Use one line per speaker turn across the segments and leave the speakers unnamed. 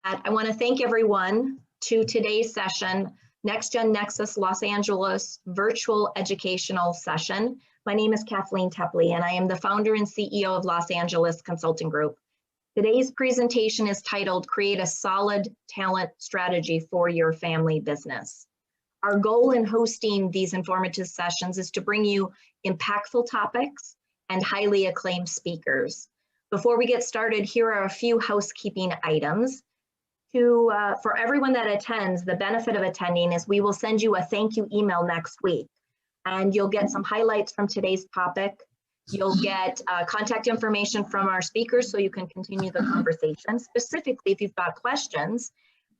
I want to thank everyone to today's session, NextGen Nexus Los Angeles virtual educational session. My name is Kathleen Tepley, and I am the founder and CEO of Los Angeles Consulting Group. Today's presentation is titled, Create a Solid Talent Strategy for Your Family Business. Our goal in hosting these informative sessions is to bring you impactful topics and highly acclaimed speakers. Before we get started, here are a few housekeeping items. For everyone that attends, the benefit of attending is we will send you a thank you email next week, and you'll get some highlights from today's topic. You'll get contact information from our speakers so you can continue the conversation, specifically if you've got questions.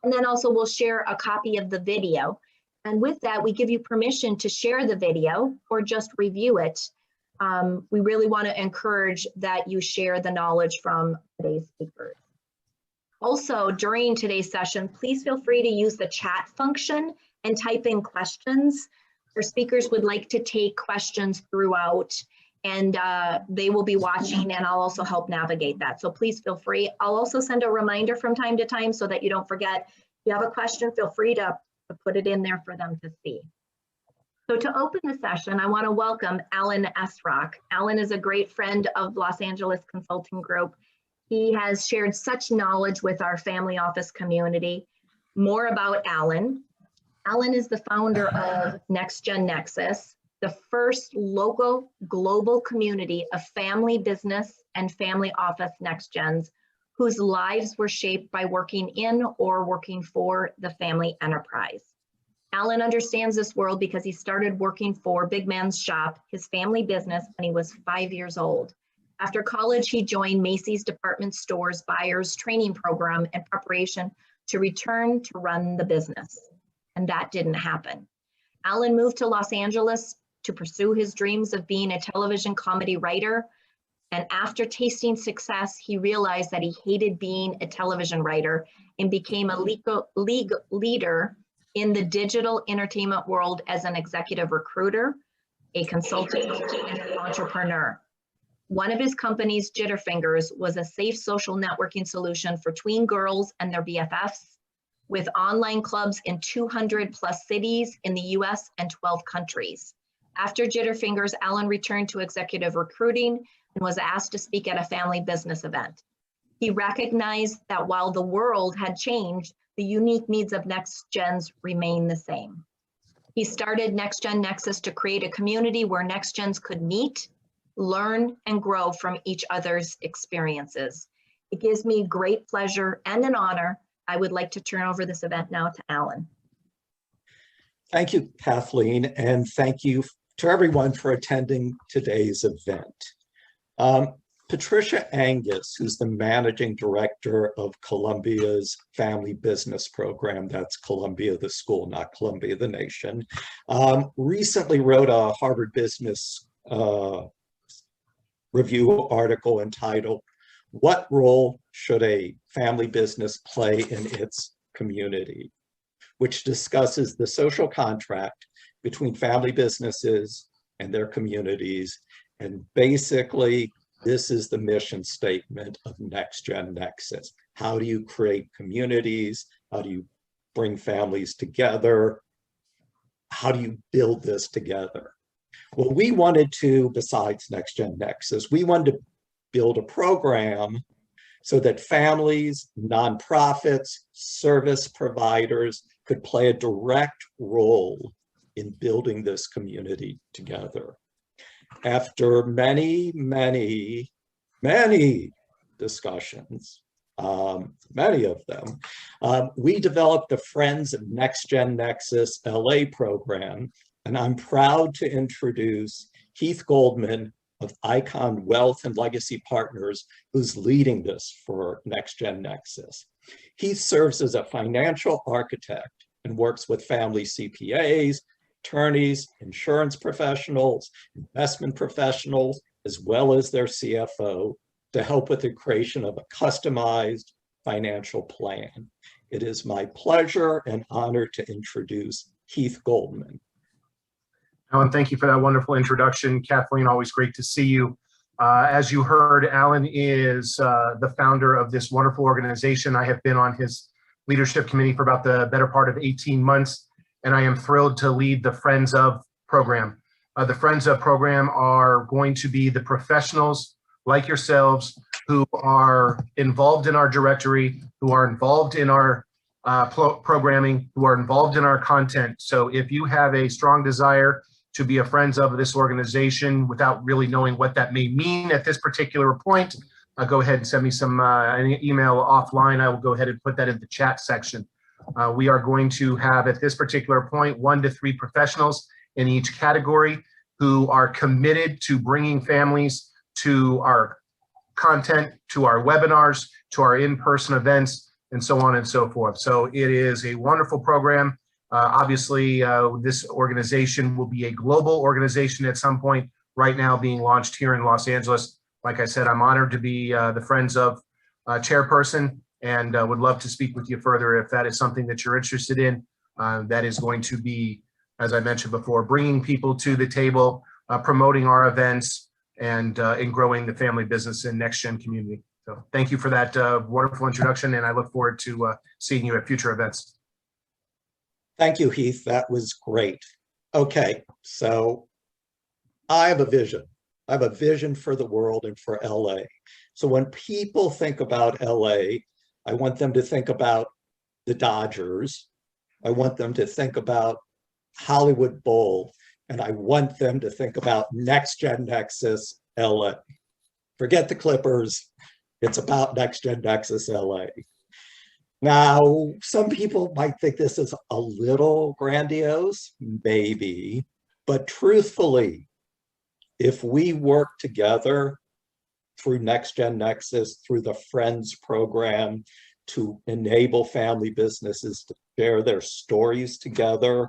And then also we'll share a copy of the video. And with that, we give you permission to share the video or just review it. We really want to encourage that you share the knowledge from today's speakers. Also, during today's session, please feel free to use the chat function and type in questions. Our speakers would like to take questions throughout, and they will be watching, and I'll also help navigate that. So please feel free. I'll also send a reminder from time to time so that you don't forget. If you have a question, feel free to put it in there for them to see. So to open the session, I want to welcome Alan Esrock. Alan is a great friend of Los Angeles Consulting Group. He has shared such knowledge with our family office community. More about Alan. Alan is the founder of NextGen Nexus, the first local global community of family business and family office NextGens whose lives were shaped by working in or working for the family enterprise. Alan understands this world because he started working for Big Man's Shop, his family business, when he was 5 years old. After college, he joined Macy's Department Stores Buyers Training Program in preparation to return to run the business, and that didn't happen. Alan moved to Los Angeles to pursue his dreams of being a television comedy writer, and after tasting success, he realized that he hated being a television writer and became a league leader in the digital entertainment world as an executive recruiter, a consultant, and an entrepreneur. One of his companies, Jitterfingers, was a safe social networking solution for tween girls and their BFFs, with online clubs in 200 plus cities in the US and 12 countries. After Jitterfingers, Alan returned to executive recruiting and was asked to speak at a family business event. He recognized that while the world had changed, the unique needs of NextGens remain the same. He started NextGen Nexus to create a community where NextGens could meet, learn, and grow from each other's experiences. It gives me great pleasure and an honor. I would like to turn over this event now to Alan.
Thank you, Kathleen, and thank you to everyone for attending today's event. Patricia Angus, who's the managing director of Columbia's Family Business Program, that's Columbia the school, not Columbia the nation, recently wrote a Harvard Business Review article entitled, What Role Should a Family Business Play in Its Community?, which discusses the social contract between family businesses and their communities. And basically, this is the mission statement of NextGen Nexus. How do you create communities? How do you bring families together? How do you build this together? Well, we wanted to, besides NextGen Nexus, we wanted to build a program so that families, nonprofits, service providers could play a direct role in building this community together. After many discussions, many of them, we developed the Friends of NextGen Nexus LA program, and I'm proud to introduce Heath Goldman of Icon Wealth and Legacy Partners, who's leading this for NextGen Nexus. Heath serves as a financial architect and works with family CPAs, attorneys, insurance professionals, investment professionals, as well as their CFO, to help with the creation of a customized financial plan. It is my pleasure and honor to introduce Heath Goldman.
Alan, thank you for that wonderful introduction. Kathleen, always great to see you. As you heard, Alan is the founder of this wonderful organization. I have been on his leadership committee for about the better part of 18 months, and I am thrilled to lead the Friends of program. The Friends of program are going to be the professionals like yourselves who are involved in our directory, who are involved in our programming, who are involved in our content. So if you have a strong desire to be a Friends of this organization without really knowing what that may mean at this particular point, go ahead and send me some an email offline. I will go ahead and put that in the chat section. We are going to have at this particular point 1 to 3 professionals in each category who are committed to bringing families to our content, to our webinars, to our in-person events, and so on and so forth. So it is a wonderful program. Obviously, this organization will be a global organization at some point, right now being launched here in Los Angeles. Like I said, I'm honored to be the Friends of chairperson, and would love to speak with you further if that is something that you're interested in. That is going to be, as I mentioned before, bringing people to the table, promoting our events, and in growing the family business and next gen community. So thank you for that wonderful introduction, and I look forward to seeing you at future events.
Thank you, Heath. That was great. Okay, so I have a vision. I have a vision for the world and for LA. So when people think about LA, I want them to think about the Dodgers. I want them to think about Hollywood Bowl, and I want them to think about Next Gen Nexus LA. Forget the Clippers. It's about Next Gen Nexus LA. Now, some people might think this is a little grandiose, maybe, but truthfully, if we work together through Next Gen Nexus, through the Friends program, to enable family businesses to share their stories together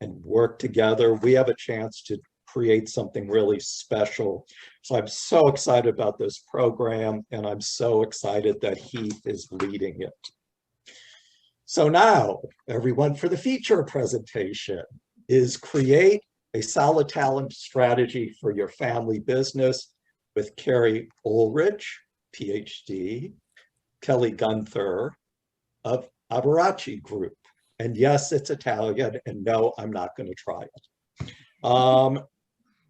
and work together, we have a chance to create something really special. So I'm so excited about this program, and I'm so excited that Heath is leading it. So now, everyone, for the feature presentation is create a solid talent strategy for your family business with Carrie Ulrich, PhD, Kelly Gunther of Abarachi Group. And yes, it's Italian, and no, I'm not going to try it.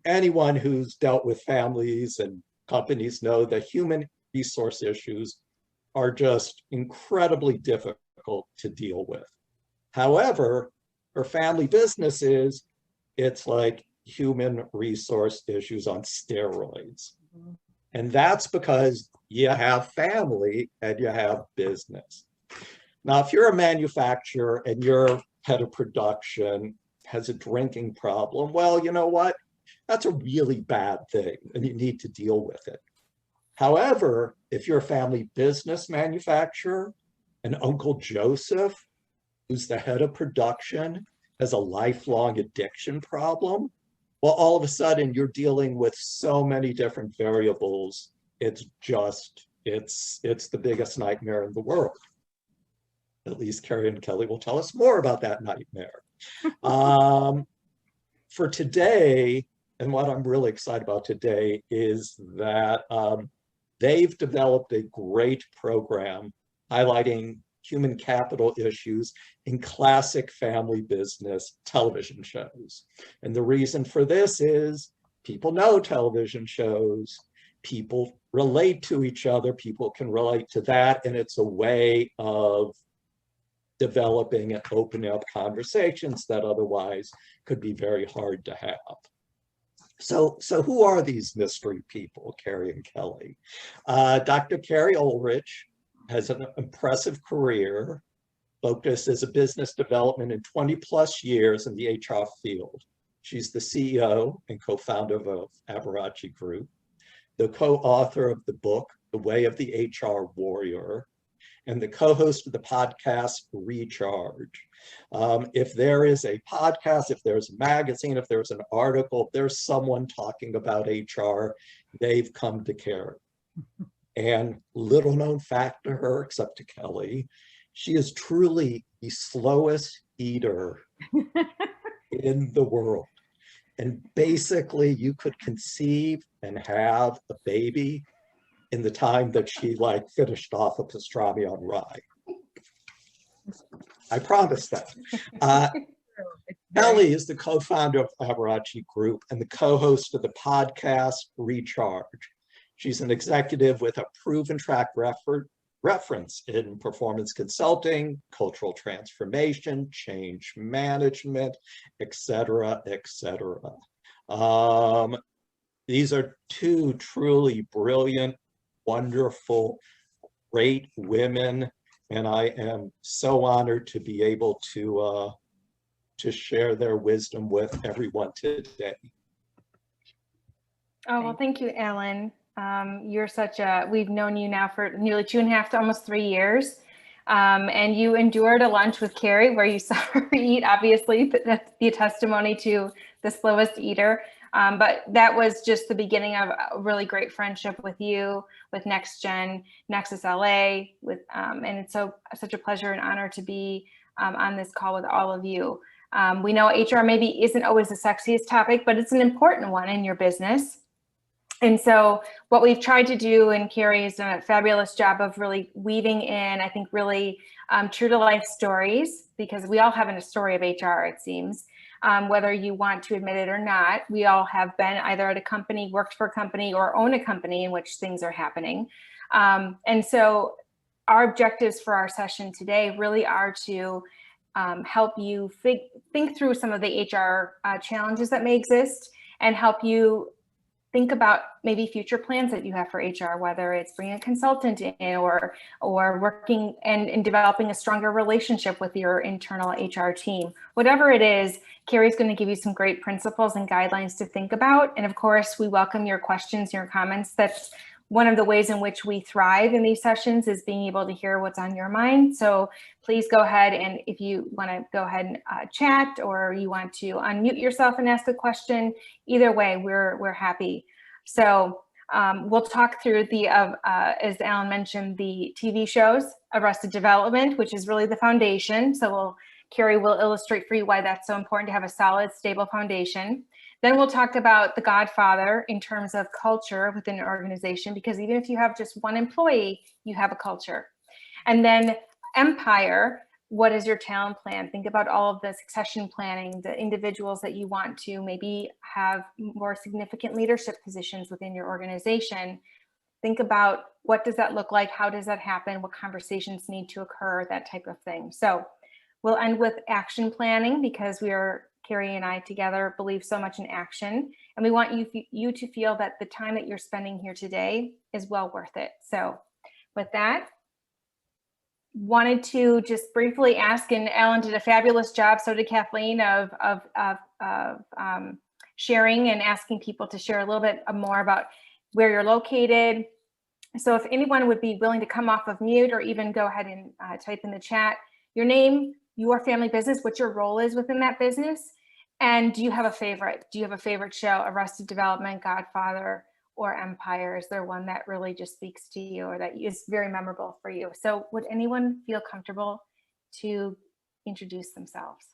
Anyone who's dealt with families and companies know that human resource issues are just incredibly difficult to deal with. However, for family businesses, it's like human resource issues on steroids. And that's because you have family and you have business. Now, if you're a manufacturer and your head of production has a drinking problem, well, you know what? That's a really bad thing, and you need to deal with it. However, if you're a family business manufacturer, and Uncle Joseph, who's the head of production, has a lifelong addiction problem, well, all of a sudden you're dealing with so many different variables. It's the biggest nightmare in the world. At least Carrie and Kelly will tell us more about that nightmare. For today, and what I'm really excited about today is that they've developed a great program highlighting human capital issues in classic family business television shows. And the reason for this is people know television shows, people relate to each other, people can relate to that, and it's a way of developing and opening up conversations that otherwise could be very hard to have. So who are these mystery people, Carrie and Kelly? Dr. Carrie Ulrich has an impressive career, focused as a business development in 20 plus years in the HR field. She's the CEO and co-founder of Abarachi Group, the co-author of the book, The Way of the HR Warrior, and the co-host of the podcast, Recharge. If there is a podcast, if there's a magazine, if there's an article, if there's someone talking about HR, they've come to Carrie. And little known fact to her, except to Kelly, she is truly the slowest eater in the world. And basically you could conceive and have a baby in the time that she finished off a pastrami on rye. I promise that. Ellie is the co-founder of Paparazzi Group and the co-host of the podcast Recharge. She's an executive with a proven track reference in performance consulting, cultural transformation, change management, et cetera, et cetera. These are two truly brilliant, wonderful, great women, and I am so honored to be able to share their wisdom with everyone today.
Oh, well, thank you, Alan. You're we've known you now for nearly 2.5 to almost 3 years. And you endured a lunch with Carrie where you saw her eat, obviously, that's the testimony to the slowest eater. But that was just the beginning of a really great friendship with you, with NextGen, Nexus LA, and it's such a pleasure and honor to be on this call with all of you. We know HR maybe isn't always the sexiest topic, but it's an important one in your business. And so what we've tried to do, and Carrie has done a fabulous job of really weaving in, I think, really true to life stories, because we all have a story of HR, it seems, whether you want to admit it or not. We all have been either at a company, worked for a company, or own a company in which things are happening. And so our objectives for our session today really are to help you think through some of the HR challenges that may exist, and help you think about maybe future plans that you have for HR, whether it's bringing a consultant in or working and developing a stronger relationship with your internal HR team. Whatever it is, Carrie's going to give you some great principles and guidelines to think about. And of course, we welcome your questions, your comments. That's one of the ways in which we thrive in these sessions, is being able to hear what's on your mind. So please go ahead, and if you want to go ahead and chat, or you want to unmute yourself and ask a question, either way, we're happy. So we'll talk through as Alan mentioned, the TV shows, Arrested Development, which is really the foundation. So Carrie will illustrate for you why that's so important to have a solid, stable foundation. Then we'll talk about The Godfather in terms of culture within an organization, because even if you have just one employee, you have a culture. And then Empire, what is your talent plan? Think about all of the succession planning, the individuals that you want to maybe have more significant leadership positions within your organization. Think about, what does that look like? How does that happen? What conversations need to occur? That type of thing. So we'll end with action planning, because Carrie and I together believe so much in action, and we want you to feel that the time that you're spending here today is well worth it. So with that, wanted to just briefly ask, and Ellen did a fabulous job, so did Kathleen, of sharing and asking people to share a little bit more about where you're located. So if anyone would be willing to come off of mute, or even go ahead and type in the chat your name, your family business, what your role is within that business, and do you have a favorite? Do you have a favorite show? Arrested Development, Godfather, or Empire? Is there one that really just speaks to you, or that is very memorable for you? So would anyone feel comfortable to introduce themselves?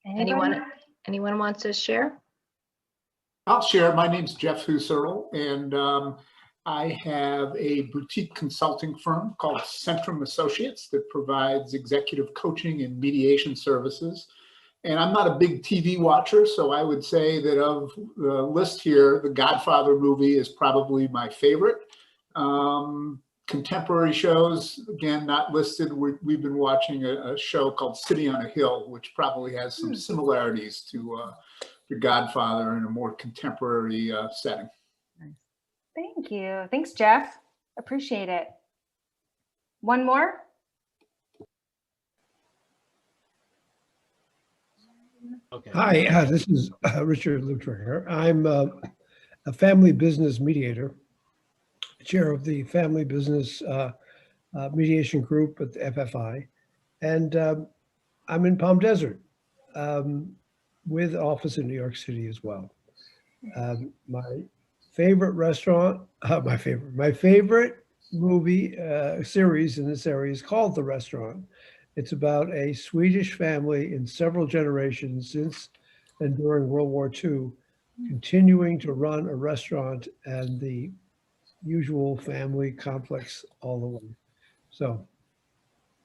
Anyone wants to share?
I'll share. My name's Jeff Husserl, and I have a boutique consulting firm called Centrum Associates that provides executive coaching and mediation services. And I'm not a big TV watcher, so I would say that of the list here, the Godfather movie is probably my favorite. Contemporary shows, again, not listed. We've been watching a show called City on a Hill, which probably has some similarities to The Godfather in a more contemporary setting.
Thank you. Thanks, Jeff. Appreciate it. One more?
Okay. Hi, this is Richard Lutringer. I'm a family business mediator, chair of the Family Business Mediation Group at the FFI, and I'm in Palm Desert with office in New York City as well. My favorite restaurant, my favorite movie series in this area is called The Restaurant. It's about a Swedish family in several generations since and during World War II continuing to run a restaurant and the usual family conflicts all the way. So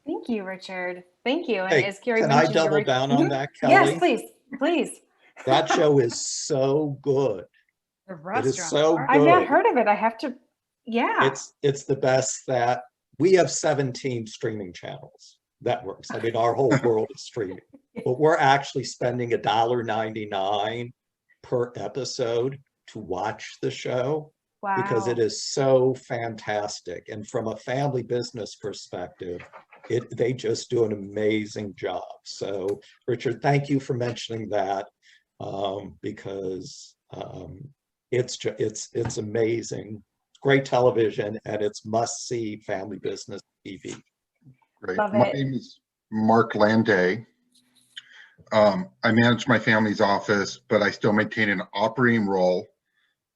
Thank you, Richard. Thank you. And
Hey,
as Carrie
can I
mentioned,
double down on that, Kelly?
Yes, please, please.
That show is so good.
The
It is
restaurant.
so good.
I've not heard of it. I have to, yeah.
It's the best that we have 17 streaming channels, networks. I mean, our whole world is streaming, but we're actually spending $1.99 per episode to watch the show because it
Wow.
is so fantastic. And from a family business perspective, they just do an amazing job. So Richard, thank you for mentioning that because it's amazing. Great television, and it's must-see family business TV.
Great.
Love
My
it.
name is Mark Landay. I manage my family's office, but I still maintain an operating role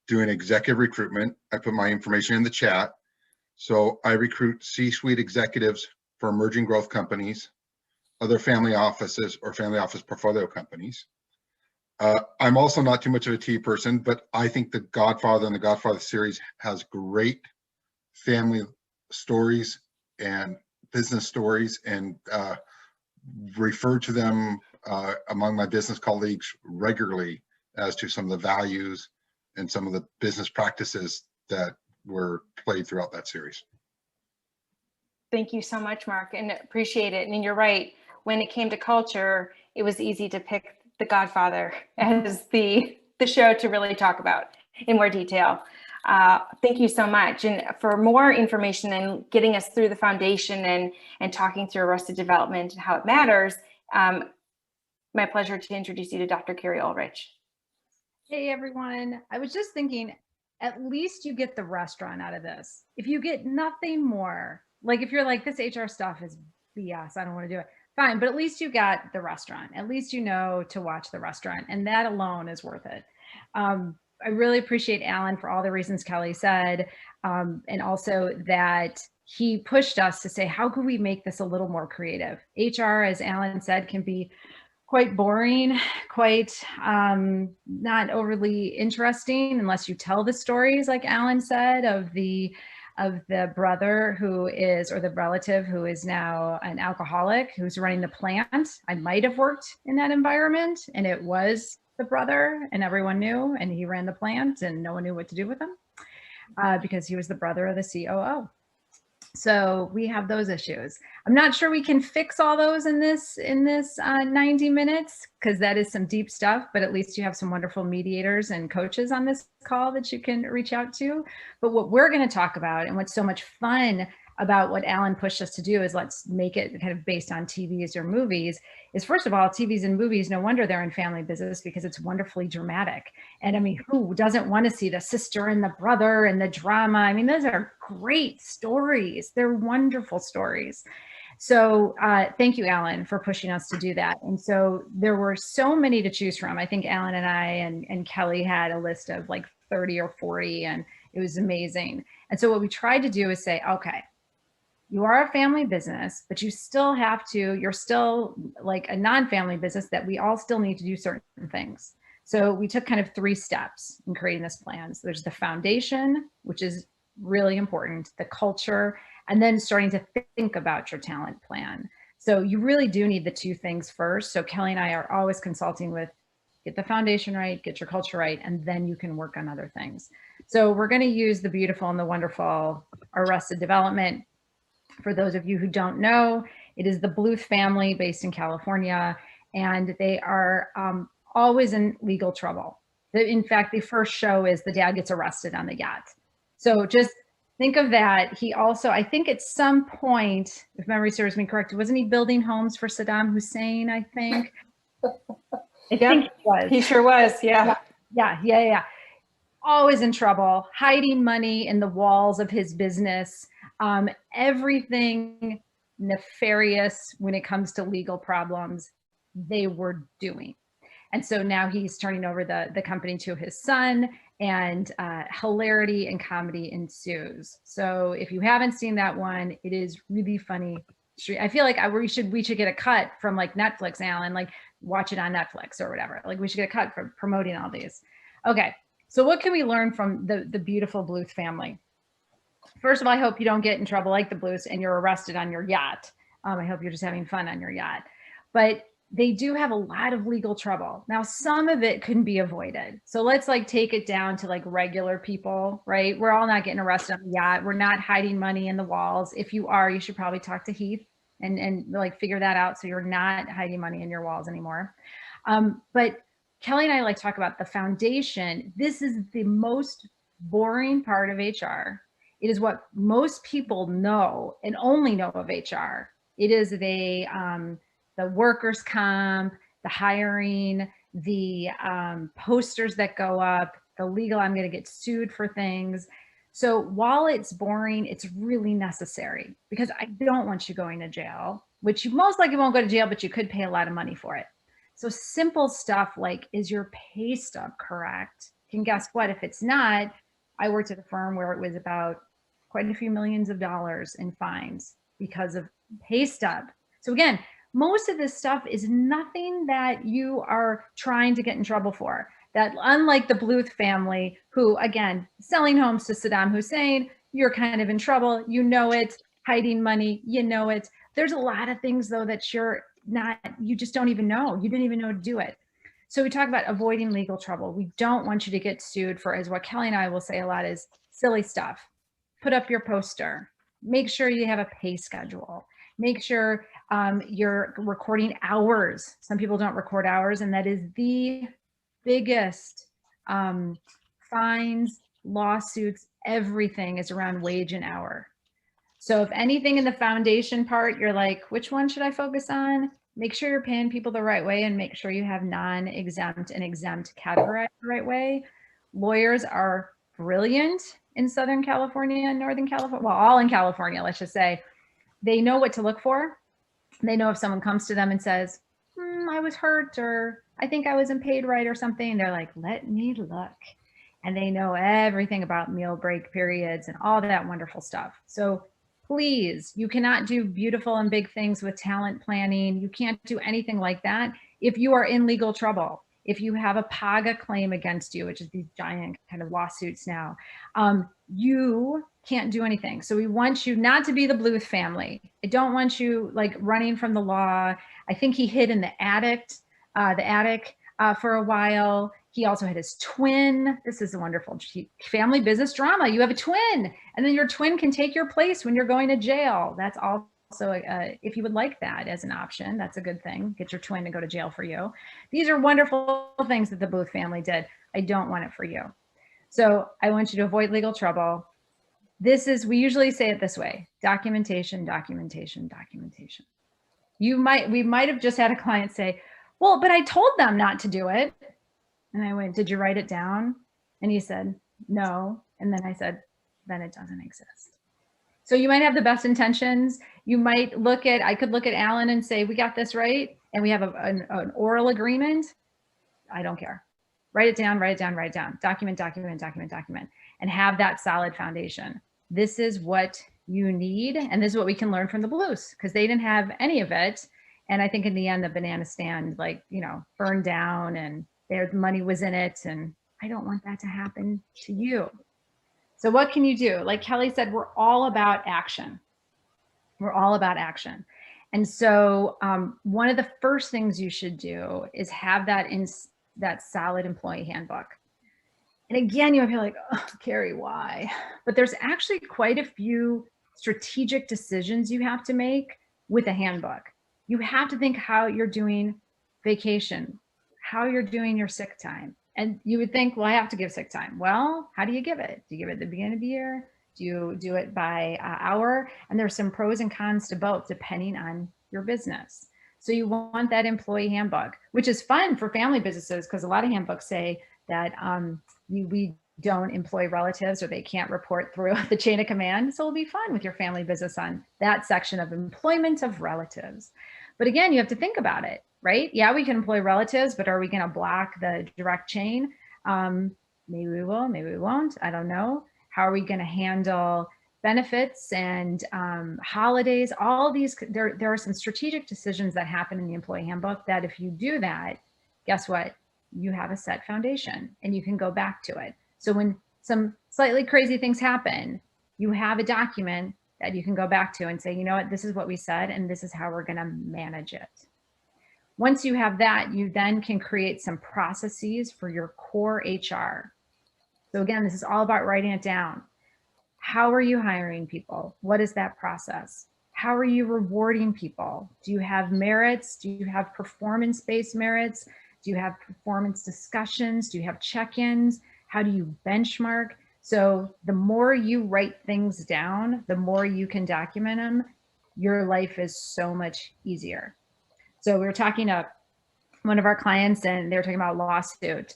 doing executive recruitment. I put my information in the chat. So I recruit C-suite executives for emerging growth companies, other family offices or family office portfolio companies. I'm also not too much of a TV person, but I think the Godfather and the Godfather series has great family stories and business stories, and refer to them among my business colleagues regularly as to some of the values and some of the business practices that were played throughout that series.
Thank you so much, Mark, and appreciate it. And you're right. When it came to culture, it was easy to pick The Godfather as the show to really talk about in more detail. Thank you so much. And for more information and getting us through the foundation and talking through Arrested Development and how it matters, my pleasure to introduce you to Dr. Carrie Ulrich.
Hey, everyone. I was just thinking, at least you get the restaurant out of this. If you get nothing more, like if you're like, this HR stuff is BS, I don't want to do it. Fine, but at least you got the restaurant. At least you know to watch the restaurant, and that alone is worth it. I really appreciate Alan for all the reasons Kelly said, and also that he pushed us to say, how could we make this a little more creative? HR, as Alan said, can be quite boring, quite not overly interesting unless you tell the stories, like Alan said, of the brother who is, or the relative who is now an alcoholic, who's running the plant. I might have worked in that environment, and it was the brother, and everyone knew, and he ran the plant, and no one knew what to do with him because he was the brother of the COO. So we have those issues. I'm not sure we can fix all those in this 90 minutes, because that is some deep stuff, but at least you have some wonderful mediators and coaches on this call that you can reach out to. But what we're going to talk about, and what's so much fun about what Alan pushed us to do, is let's make it kind of based on TVs or movies, is first of all, TVs and movies, no wonder they're in family business, because it's wonderfully dramatic. And I mean, who doesn't want to see the sister and the brother and the drama? I mean, those are great stories. They're wonderful stories. So thank you, Alan, for pushing us to do that. And so there were so many to choose from. I think Alan and I and Kelly had a list of like 30 or 40, and it was amazing. And so what we tried to do is say, okay, you are a family business, but you still have to, you're still like a non-family business, that we all still need to do certain things. So we took kind of 3 steps in creating this plan. So there's the foundation, which is really important, the culture, and then starting to think about your talent plan. So you really do need the 2 things first. So Kelly and I are always consulting with, get the foundation right, get your culture right, and then you can work on other things. So we're going to use the beautiful and the wonderful Arrested Development. For those of you who don't know, it is the Bluth family based in California, and they are always in legal trouble. In fact, the first show is the dad gets arrested on the yacht. So just think of that. He also, I think at some point, if memory serves me correct, wasn't he building homes for Saddam Hussein, I think? I think he was.
He sure was, yeah.
Yeah. Always in trouble, hiding money in the walls of his business. Everything nefarious when it comes to legal problems they were doing. And so now he's turning over the company to his son, and hilarity and comedy ensues. So if you haven't seen that one, it is really funny. I feel like we should get a cut from like Netflix, Alan, like watch it on Netflix or whatever. Like we should get a cut for promoting all these. Okay, so what can we learn from the beautiful Bluth family? First of all, I hope you don't get in trouble like the Bluths and you're arrested on your yacht. I hope you're just having fun on your yacht. But they do have a lot of legal trouble. Now, some of it couldn't be avoided. So let's like take it down to like regular people, right? We're all not getting arrested on the yacht. We're not hiding money in the walls. If you are, you should probably talk to Heath and like figure that out so you're not hiding money in your walls anymore. But Kelly and I like to talk about the foundation. This is the most boring part of HR. It is what most people know and only know of HR. It is the workers' comp, the hiring, the posters that go up, the legal, I'm going to get sued for things. So while it's boring, it's really necessary because I don't want you going to jail, which you most likely won't go to jail, but you could pay a lot of money for it. So simple stuff like, is your pay stub correct? And guess what? If it's not, I worked at a firm where it was about quite a few millions of dollars in fines because of pay stub. So again, most of this stuff is nothing that you are trying to get in trouble for. That unlike the Bluth family, who again, selling homes to Saddam Hussein, you're kind of in trouble, you know it, hiding money, you know it. There's a lot of things though that you're not, you just don't even know. You didn't even know to do it. So we talk about avoiding legal trouble. We don't want you to get sued for, as what Kelly and I will say a lot is silly stuff. Put up your poster. Make sure you have a pay schedule. Make sure you're recording hours. Some people don't record hours, and that is the biggest fines, lawsuits, everything is around wage and hour. So if anything in the foundation part, you're like, which one should I focus on? Make sure you're paying people the right way and make sure you have non-exempt and exempt categorized the right way. Lawyers are brilliant in Southern California and Northern California, well, all in California, let's just say. They know what to look for. They know if someone comes to them and says, I was hurt, or I think I wasn't paid right or something. They're like, let me look. And they know everything about meal break periods and all that wonderful stuff. So please, you cannot do beautiful and big things with talent planning. You can't do anything like that if you are in legal trouble. If you have a PAGA claim against you, which is these giant kind of lawsuits now, you can't do anything. So we want you not to be the Bluth family. I don't want you like running from the law. I think he hid in the attic for a while. He also had his twin. This is a wonderful family business drama. You have a twin, and then your twin can take your place when you're going to jail. That's also, if you would like that as an option, that's a good thing. Get your twin to go to jail for you. These are wonderful things that the Bluth family did. I don't want it for you. So I want you to avoid legal trouble. This is, we usually say it this way: documentation, documentation, documentation. We might have just had a client say, well, but I told them not to do it. And I went, did you write it down? And he said, no. And then I said, then it doesn't exist. So you might have the best intentions. You might I could look at Alan and say, we got this right. And we have an oral agreement. I don't care. Write it down, write it down, write it down. Document, document, document, document. And have that solid foundation. This is what you need. And this is what we can learn from the Bluths, because they didn't have any of it. And I think in the end, the banana stand, like, burned down and their money was in it. And I don't want that to happen to you. So what can you do? Like Kelly said, we're all about action. We're all about action. And so one of the first things you should do is have that solid employee handbook. And again, you might be like, oh, Carrie, why? But there's actually quite a few strategic decisions you have to make with a handbook. You have to think how you're doing vacation, how you're doing your sick time. And you would think, well, I have to give sick time. Well, how do you give it? Do you give it at the beginning of the year? Do you do it by hour? And there's some pros and cons to both depending on your business. So you want that employee handbook, which is fun for family businesses because a lot of handbooks say that we don't employ relatives or they can't report through the chain of command. So it'll be fun with your family business on that section of employment of relatives. But again, you have to think about it, right? Yeah, we can employ relatives, but are we going to block the direct chain? Maybe we will, maybe we won't. I don't know. How are we going to handle benefits and holidays? All these, there are some strategic decisions that happen in the employee handbook that if you do that, guess what? you have a set foundation and you can go back to it. So when some slightly crazy things happen, you have a document that you can go back to and say, you know what, this is what we said, and this is how we're going to manage it. Once you have that, you then can create some processes for your core HR. So again, this is all about writing it down. How are you hiring people? What is that process? How are you rewarding people? Do you have merits? Do you have performance-based merits? Do you have performance discussions? Do you have check-ins? How do you benchmark? So the more you write things down, the more you can document them, your life is so much easier. So we were talking to one of our clients and they were talking about lawsuit.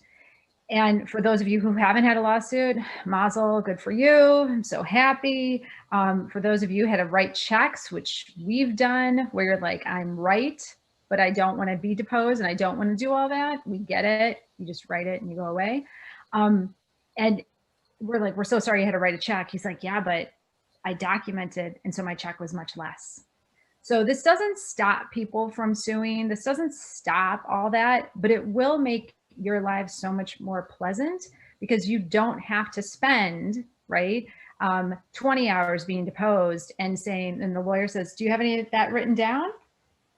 And for those of you who haven't had a lawsuit, mazel, good for you. I'm so happy. For those of you who had to write checks, which we've done, where you're like, I'm right, but I don't want to be deposed and I don't want to do all that. We get it. You just write it and you go away. And we're like, we're so sorry you had to write a check. He's like, yeah, but I documented. And so my check was much less. So this doesn't stop people from suing. This doesn't stop all that, but it will make your lives so much more pleasant because you don't have to spend, right, 20 hours being deposed and saying, and the lawyer says, do you have any of that written down?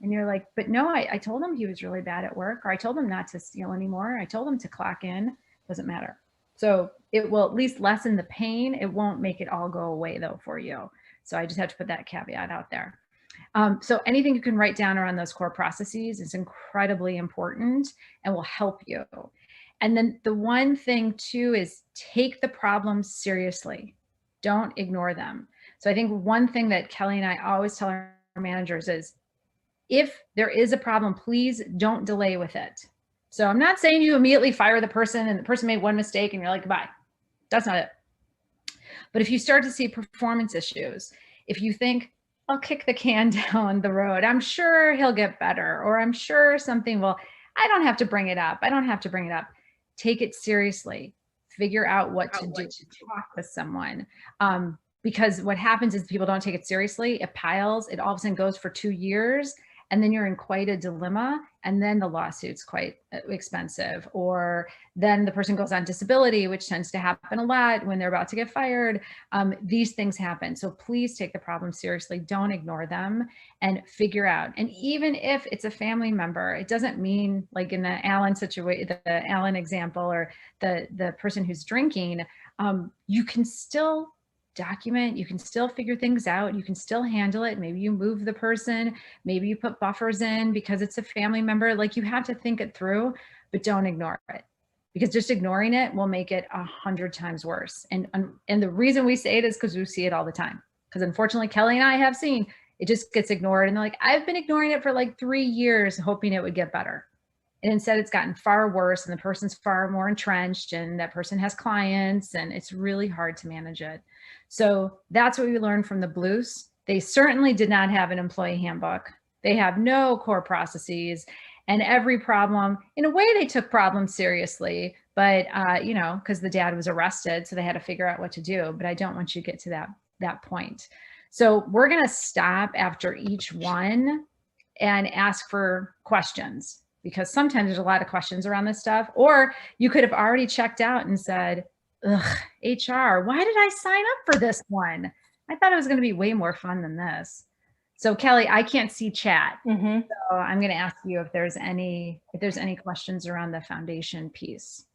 And you're like, but no, I told him he was really bad at work, or I told him not to steal anymore. I told him to clock in. Doesn't matter. So it will at least lessen the pain. It won't make it all go away though for you. So I just have to put that caveat out there. So anything you can write down around those core processes is incredibly important and will help you. And then the one thing too is take the problems seriously. Don't ignore them. So I think one thing that Kelly and I always tell our managers is, if there is a problem, please don't delay with it. So I'm not saying you immediately fire the person and the person made one mistake and you're like, goodbye. That's not it. But if you start to see performance issues, if you think, I'll kick the can down the road, I'm sure he'll get better, or I'm sure something will, I don't have to bring it up. I don't have to bring it up. Take it seriously. Figure out what to do. Talk with someone. Because what happens is people don't take it seriously. It piles. It all of a sudden goes for 2 years. And then you're in quite a dilemma, and then the lawsuit's quite expensive, or then the person goes on disability, which tends to happen a lot when they're about to get fired. These things happen. So please take the problem seriously. Don't ignore them and figure out. And even if it's a family member, it doesn't mean, like in the Alan situation, the Alan example, or the person who's drinking, you can still document, you can still figure things out, you can still handle it. Maybe you move the person, maybe you put buffers in because it's a family member. Like, you have to think it through, but don't ignore it, because just ignoring it will make it 100 times worse. And the reason we say it is because we see it all the time. Because unfortunately, Kelly and I have seen it just gets ignored, and they're like, I've been ignoring it for like 3 years, hoping it would get better. And instead it's gotten far worse, and the person's far more entrenched, and that person has clients, and it's really hard to manage it. So that's what we learned from the Blues. They certainly did not have an employee handbook. They have no core processes, and every problem, in a way, they took problems seriously, but you know, because the dad was arrested, so they had to figure out what to do. But I don't want you to get to that point. So we're going to stop after each one and ask for questions, because sometimes there's a lot of questions around this stuff. Or you could have already checked out and said, ugh, HR, why did I sign up for this one? I thought it was going to be way more fun than this. So Kelly, I can't see chat.
Mm-hmm.
So I'm going to ask you if there's any questions around the foundation piece.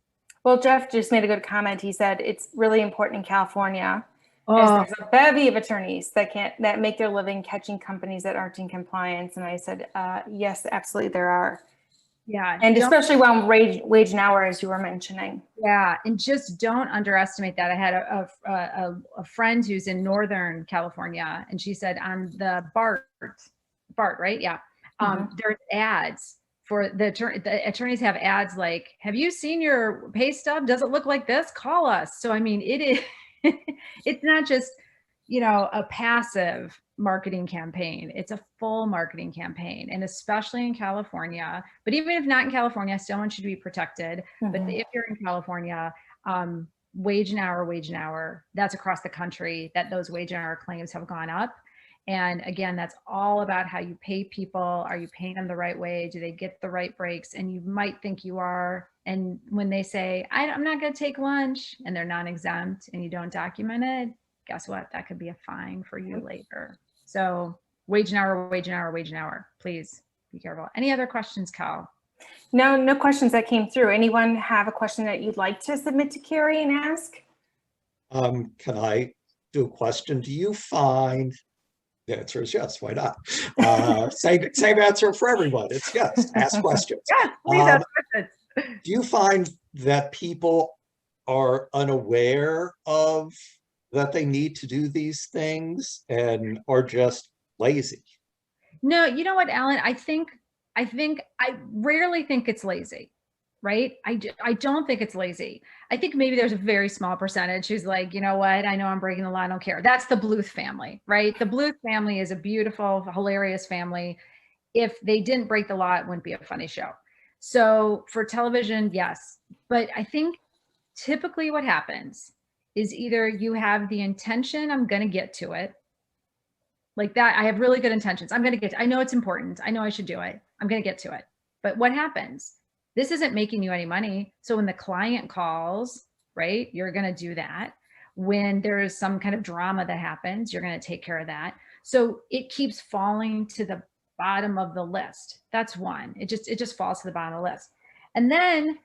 Well, Jeff just made a good comment. He said it's really important in California.
Oh.
There's a bevy of attorneys that make their living catching companies that aren't in compliance. And I said, yes, absolutely, there are.
Yeah.
And especially around wage and hour, as you were mentioning.
Yeah. And just don't underestimate that. I had a friend who's in Northern California, and she said on the BART, right? Yeah. There's ads for the attorneys have ads like, have you seen your pay stub? Does it look like this? Call us. So, I mean, it is, it's not just, you know, a passive marketing campaign. It's a full marketing campaign, and especially in California. But even if not in California, I still want you to be protected. Mm-hmm. But if you're in California, wage and hour, that's across the country, that those wage and hour claims have gone up. And again, that's all about how you pay people. Are you paying them the right way? Do they get the right breaks? And you might think you are, And when they say, I'm not going to take lunch, and they're non-exempt and you don't document it, guess what? That could be a fine for you later. So wage an hour, wage an hour, wage an hour. Please be careful. Any other questions, Cal?
No questions that came through. Anyone have a question that you'd like to submit to Carrie and ask?
Can I do a question? Do you find, the answer is yes, why not? Same answer for everyone. It's yes, ask questions.
Yes, please ask questions.
Do you find that people are unaware of that they need to do these things and are just lazy?
No, you know what, Alan? I rarely think it's lazy, right? I don't think it's lazy. I think maybe there's a very small percentage who's like, you know what? I know I'm breaking the law. I don't care. That's the Bluth family, right? The Bluth family is a beautiful, hilarious family. If they didn't break the law, it wouldn't be a funny show. So for television, yes. But I think typically what happens is either you have the intention, I'm going to get to it. Like that, I have really good intentions. I'm going to get, I know it's important. I know I should do it. I'm going to get to it. But what happens? This isn't making you any money. So when the client calls, right, you're going to do that. When there's some kind of drama that happens, you're going to take care of that. So it keeps falling to the bottom of the list. That's one. It just falls to the bottom of the list. And then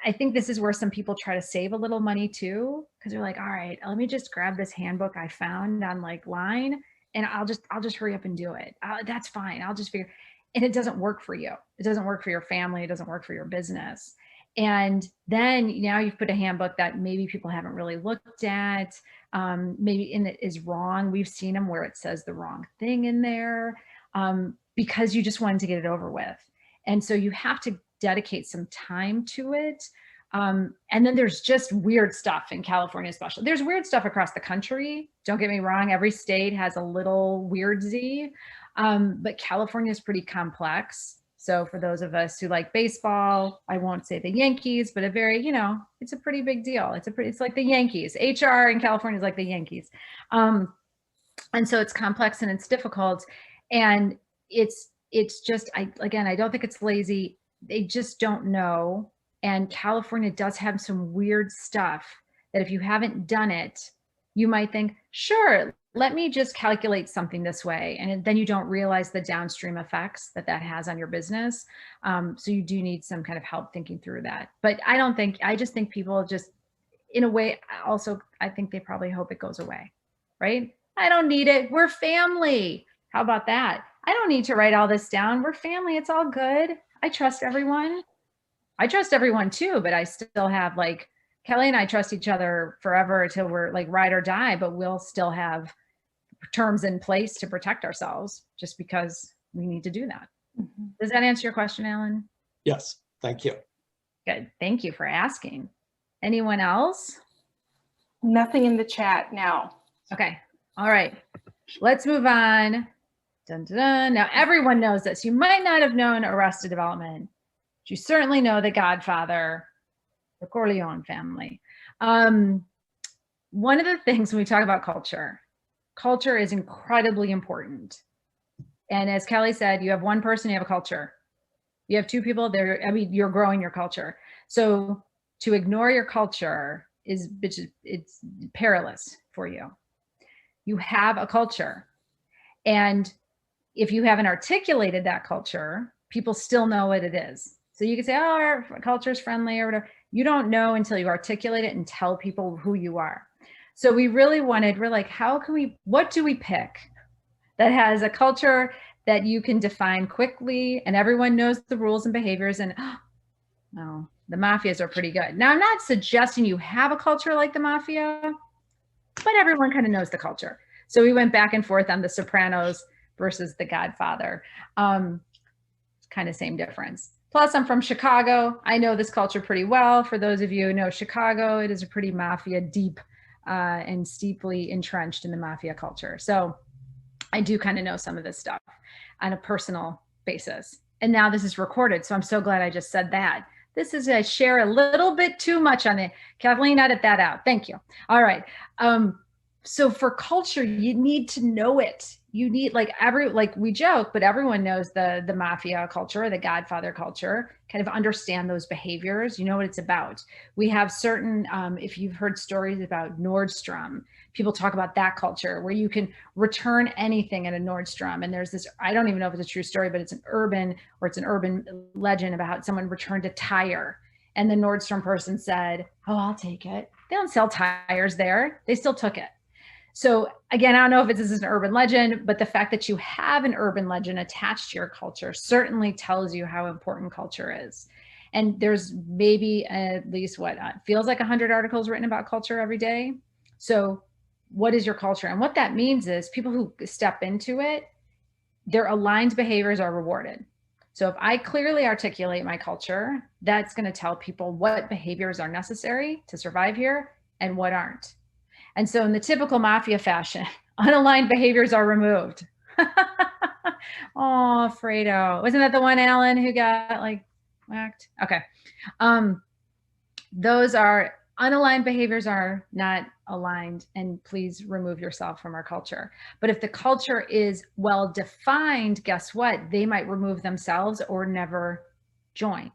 I think this is where some people try to save a little money too, because they're like, all right, let me just grab this handbook I found on like line, and I'll just hurry up and do it. That's fine. I'll just figure. And it doesn't work for you. It doesn't work for your family. It doesn't work for your business. And then now you've put a handbook that maybe people haven't really looked at, maybe in it is wrong. We've seen them where it says the wrong thing in there, because you just wanted to get it over with. And so you have to dedicate some time to it. And then there's just weird stuff in California, especially. There's weird stuff across the country. Don't get me wrong. Every state has a little weirdzy, but California is pretty complex. So for those of us who like baseball, I won't say the Yankees, but a very, it's a pretty big deal. It's like the Yankees. HR in California is like the Yankees. And so it's complex and it's difficult. And it's just, I don't think it's lazy. They just don't know. And California does have some weird stuff that if you haven't done it, you might think, sure, let me just calculate something this way. And then you don't realize the downstream effects that has on your business. So you do need some kind of help thinking through that. But I just think people just, in a way, also, I think they probably hope it goes away, right? I don't need it. We're family. How about that? I don't need to write all this down. We're family. It's all good. I trust everyone. I trust everyone too, but I still have like, Kelly and I trust each other forever until we're like ride or die, but we'll still have terms in place to protect ourselves just because we need to do that. Mm-hmm. Does that answer your question, Alan?
Yes, thank you.
Good, thank you for asking. Anyone else?
Nothing in the chat now.
Okay, all right, let's move on. Dun, dun, dun. Now everyone knows this. You might not have known Arrested Development, but you certainly know The Godfather, the Corleone family. One of the things when we talk about culture is incredibly important. And as Kelly said, you have one person, you have a culture. You have two people there. I mean, you're growing your culture. So to ignore your culture it's perilous for you. You have a culture. And if you haven't articulated that culture, people still know what it is. So you can say, oh, our culture is friendly or whatever. You don't know until you articulate it and tell people who you are. So we're like, what do we pick that has a culture that you can define quickly and everyone knows the rules and behaviors? And oh, the mafias are pretty good. Now, I'm not suggesting you have a culture like the mafia, but everyone kind of knows the culture. So we went back and forth on The Sopranos versus The Godfather. Kind of same difference. Plus, I'm from Chicago. I know this culture pretty well. For those of you who know Chicago, it is a pretty mafia deep and steeply entrenched in the mafia culture. So I do kind of know some of this stuff on a personal basis. And now this is recorded, so I'm so glad I just said that. This is, I share a little bit too much on it. Kathleen, edit that out. Thank you. All right. So for culture, you need to know it. you need like we joke, but everyone knows the mafia culture, the Godfather culture, kind of understand those behaviors. You know what it's about. We have certain, if you've heard stories about Nordstrom, people talk about that culture where you can return anything at a Nordstrom. And there's this, I don't even know if it's a true story, but it's an urban legend about how someone returned a tire. And the Nordstrom person said, oh, I'll take it. They don't sell tires there. They still took it. So again, I don't know if this is an urban legend, but the fact that you have an urban legend attached to your culture certainly tells you how important culture is. And there's maybe at least feels like 100 articles written about culture every day. So what is your culture? And what that means is people who step into it, their aligned behaviors are rewarded. So if I clearly articulate my culture, that's going to tell people what behaviors are necessary to survive here and what aren't. And so in the typical mafia fashion, unaligned behaviors are removed. Oh, Fredo. Wasn't that the one, Alan, who got like whacked? Okay. Those are unaligned behaviors are not aligned, and please remove yourself from our culture. But if the culture is well defined, guess what? They might remove themselves or never join.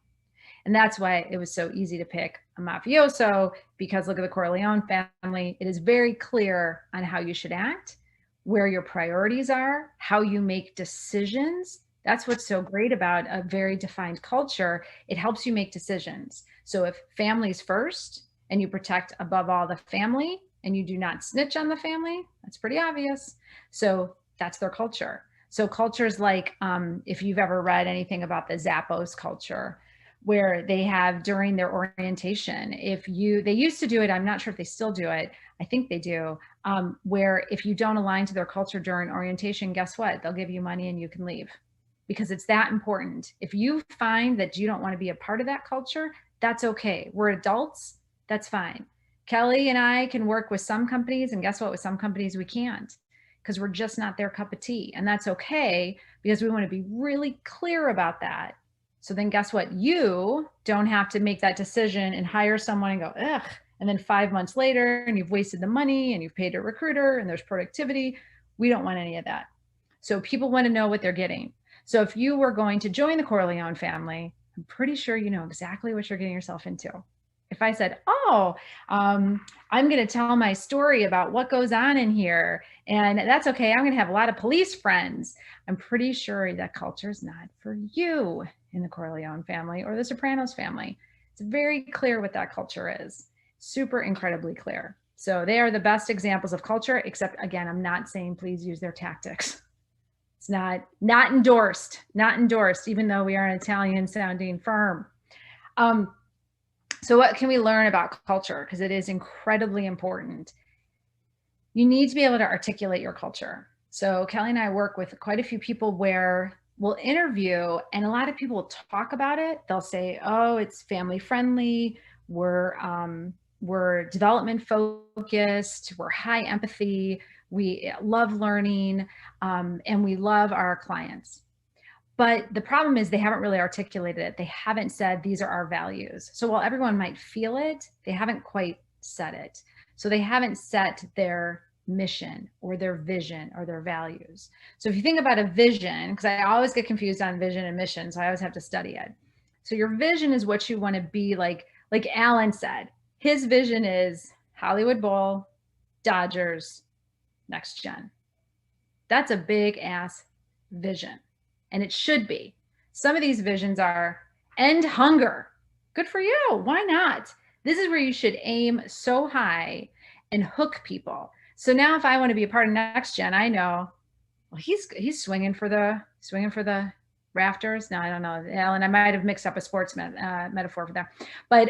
And that's why it was so easy to pick a mafioso, because look at the Corleone family. It is very clear on how you should act, where your priorities are, how you make decisions. That's what's so great about a very defined culture. It helps you make decisions. So if family's first and you protect above all the family and you do not snitch on the family, that's pretty obvious. So that's their culture. So cultures like, if you've ever read anything about the Zappos culture, where they have during their orientation, they used to do it, I'm not sure if they still do it, I think they do, where if you don't align to their culture during orientation, guess what? They'll give you money and you can leave, because it's that important. If you find that you don't want to be a part of that culture, that's okay. We're adults, that's fine. Kelly and I can work with some companies, and guess what? With some companies we can't, because we're just not their cup of tea. And that's okay, because we want to be really clear about that. So then guess what? You don't have to make that decision and hire someone and go, ugh. And then 5 months later, and you've wasted the money and you've paid a recruiter and there's productivity. We don't want any of that. So people want to know what they're getting. So if you were going to join the Corleone family, I'm pretty sure you know exactly what you're getting yourself into. If I said, oh, I'm going to tell my story about what goes on in here, and that's okay, I'm going to have a lot of police friends, I'm pretty sure that culture is not for you in the Corleone family or the Sopranos family. It's very clear what that culture is. Super incredibly clear. So they are the best examples of culture, except again, I'm not saying please use their tactics. It's not endorsed, even though we are an Italian sounding firm. So what can we learn about culture? Because it is incredibly important. You need to be able to articulate your culture. So Kelly and I work with quite a few people where we'll interview and a lot of people will talk about it. They'll say, oh, it's family friendly. We're development focused. We're high empathy. We love learning, and we love our clients. But the problem is they haven't really articulated it. They haven't said, these are our values. So while everyone might feel it, they haven't quite said it. So they haven't set their mission or their vision or their values. So if you think about a vision, because I always get confused on vision and mission, so I always have to study it. So your vision is what you want to be like Alan said, his vision is Hollywood Bowl, Dodgers, next gen. That's a big ass vision. And it should be. Some of these visions are end hunger. Good for you. Why not? This is where you should aim so high and hook people. So now if I want to be a part of next gen, I know, well, he's swinging for the rafters. No, I don't know, Alan, I might have mixed up a sports metaphor for that, but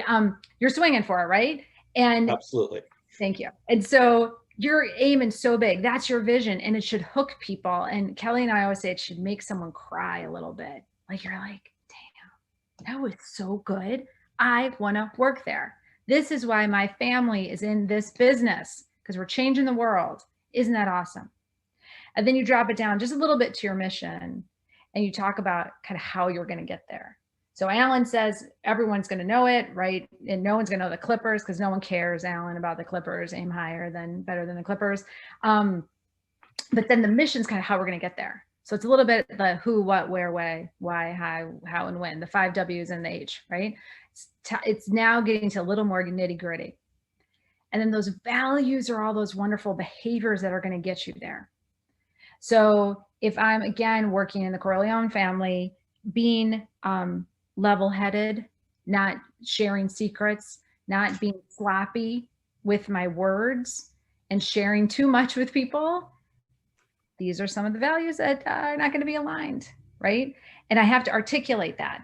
you're swinging for it, right? And
absolutely.
Thank you. And so you're aiming so big. That's your vision, and it should hook people. And Kelly and I always say it should make someone cry a little bit. Like you're like, damn, that was so good. I want to work there. This is why my family is in this business, because we're changing the world. Isn't that awesome? And then you drop it down just a little bit to your mission, and you talk about kind of how you're going to get there. So Alan says everyone's going to know it, right? And no one's going to know the Clippers because no one cares, Alan, about the Clippers. Aim higher better than the Clippers. But then the mission's kind of how we're going to get there. So it's a little bit the who, what, where, why, how, and when, the 5 W's and the H, right? It's now getting to a little more nitty gritty. And then those values are all those wonderful behaviors that are going to get you there. So if I'm, again, working in the Corleone family, being level-headed, not sharing secrets, not being sloppy with my words and sharing too much with people, these are some of the values that are not going to be aligned, right? And I have to articulate that.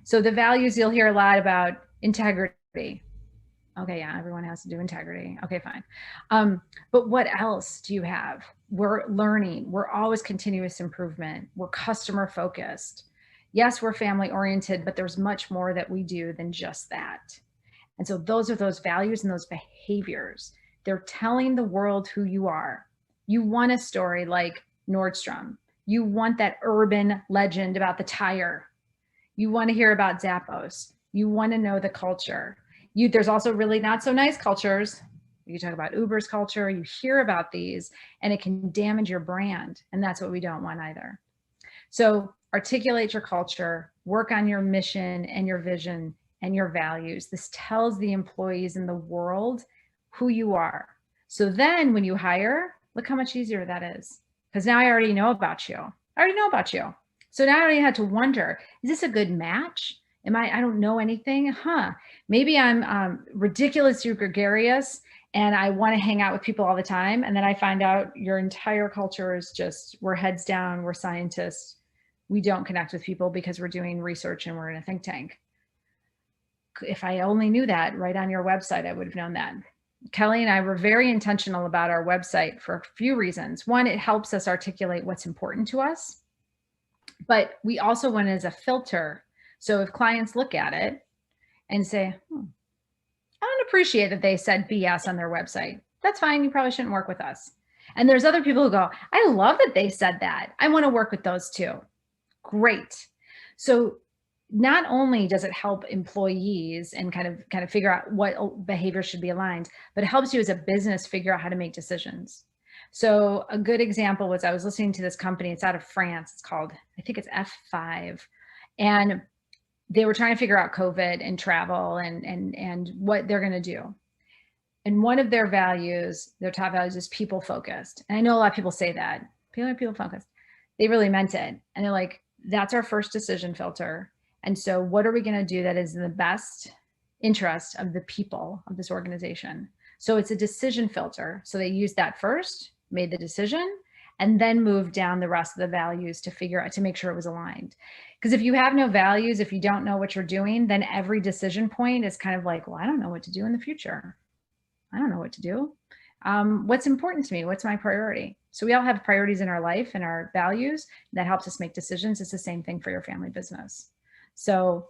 So the values, you'll hear a lot about integrity. Okay, yeah, everyone has to do integrity. Okay, fine. But what else do you have? We're learning. We're always continuous improvement. We're customer focused. Yes, we're family oriented, but there's much more that we do than just that. And so those are those values and those behaviors. They're telling the world who you are. You want a story like Nordstrom. You want that urban legend about the tire. You want to hear about Zappos. You want to know the culture. There's also really not so nice cultures. You talk about Uber's culture, you hear about these, and it can damage your brand. And that's what we don't want either. So articulate your culture, work on your mission and your vision and your values. This tells the employees in the world who you are. So then when you hire, look how much easier that is. Because now I already know about you. So now I don't even have to wonder, is this a good match? I don't know anything, Maybe I'm ridiculously gregarious and I want to hang out with people all the time. And then I find out your entire culture is just, we're heads down, we're scientists. We don't connect with people because we're doing research and we're in a think tank. If I only knew that right on your website, I would have known that. Kelly and I were very intentional about our website for a few reasons. One, it helps us articulate what's important to us, but we also want it as a filter. So if clients look at it and say, I don't appreciate that they said BS on their website. That's fine. You probably shouldn't work with us. And there's other people who go, I love that they said that. I want to work with those too. Great. So not only does it help employees and kind of figure out what behavior should be aligned, but it helps you as a business figure out how to make decisions. So a good example was I was listening to this company. It's out of France. It's called, I think it's F5. And they were trying to figure out COVID and travel and what they're going to do. And one of their values, their top values, is people focused. And I know a lot of people say that. People are people focused. They really meant it. And they're like, that's our first decision filter. And so what are we going to do that is in the best interest of the people of this organization? So it's a decision filter. So they used that first, made the decision, and then moved down the rest of the values to figure out, to make sure it was aligned. Because if you have no values, if you don't know what you're doing, then every decision point is kind of like, well, I don't know what to do in the future. I don't know what to do. What's important to me? What's my priority? So we all have priorities in our life and our values that helps us make decisions. It's the same thing for your family business. So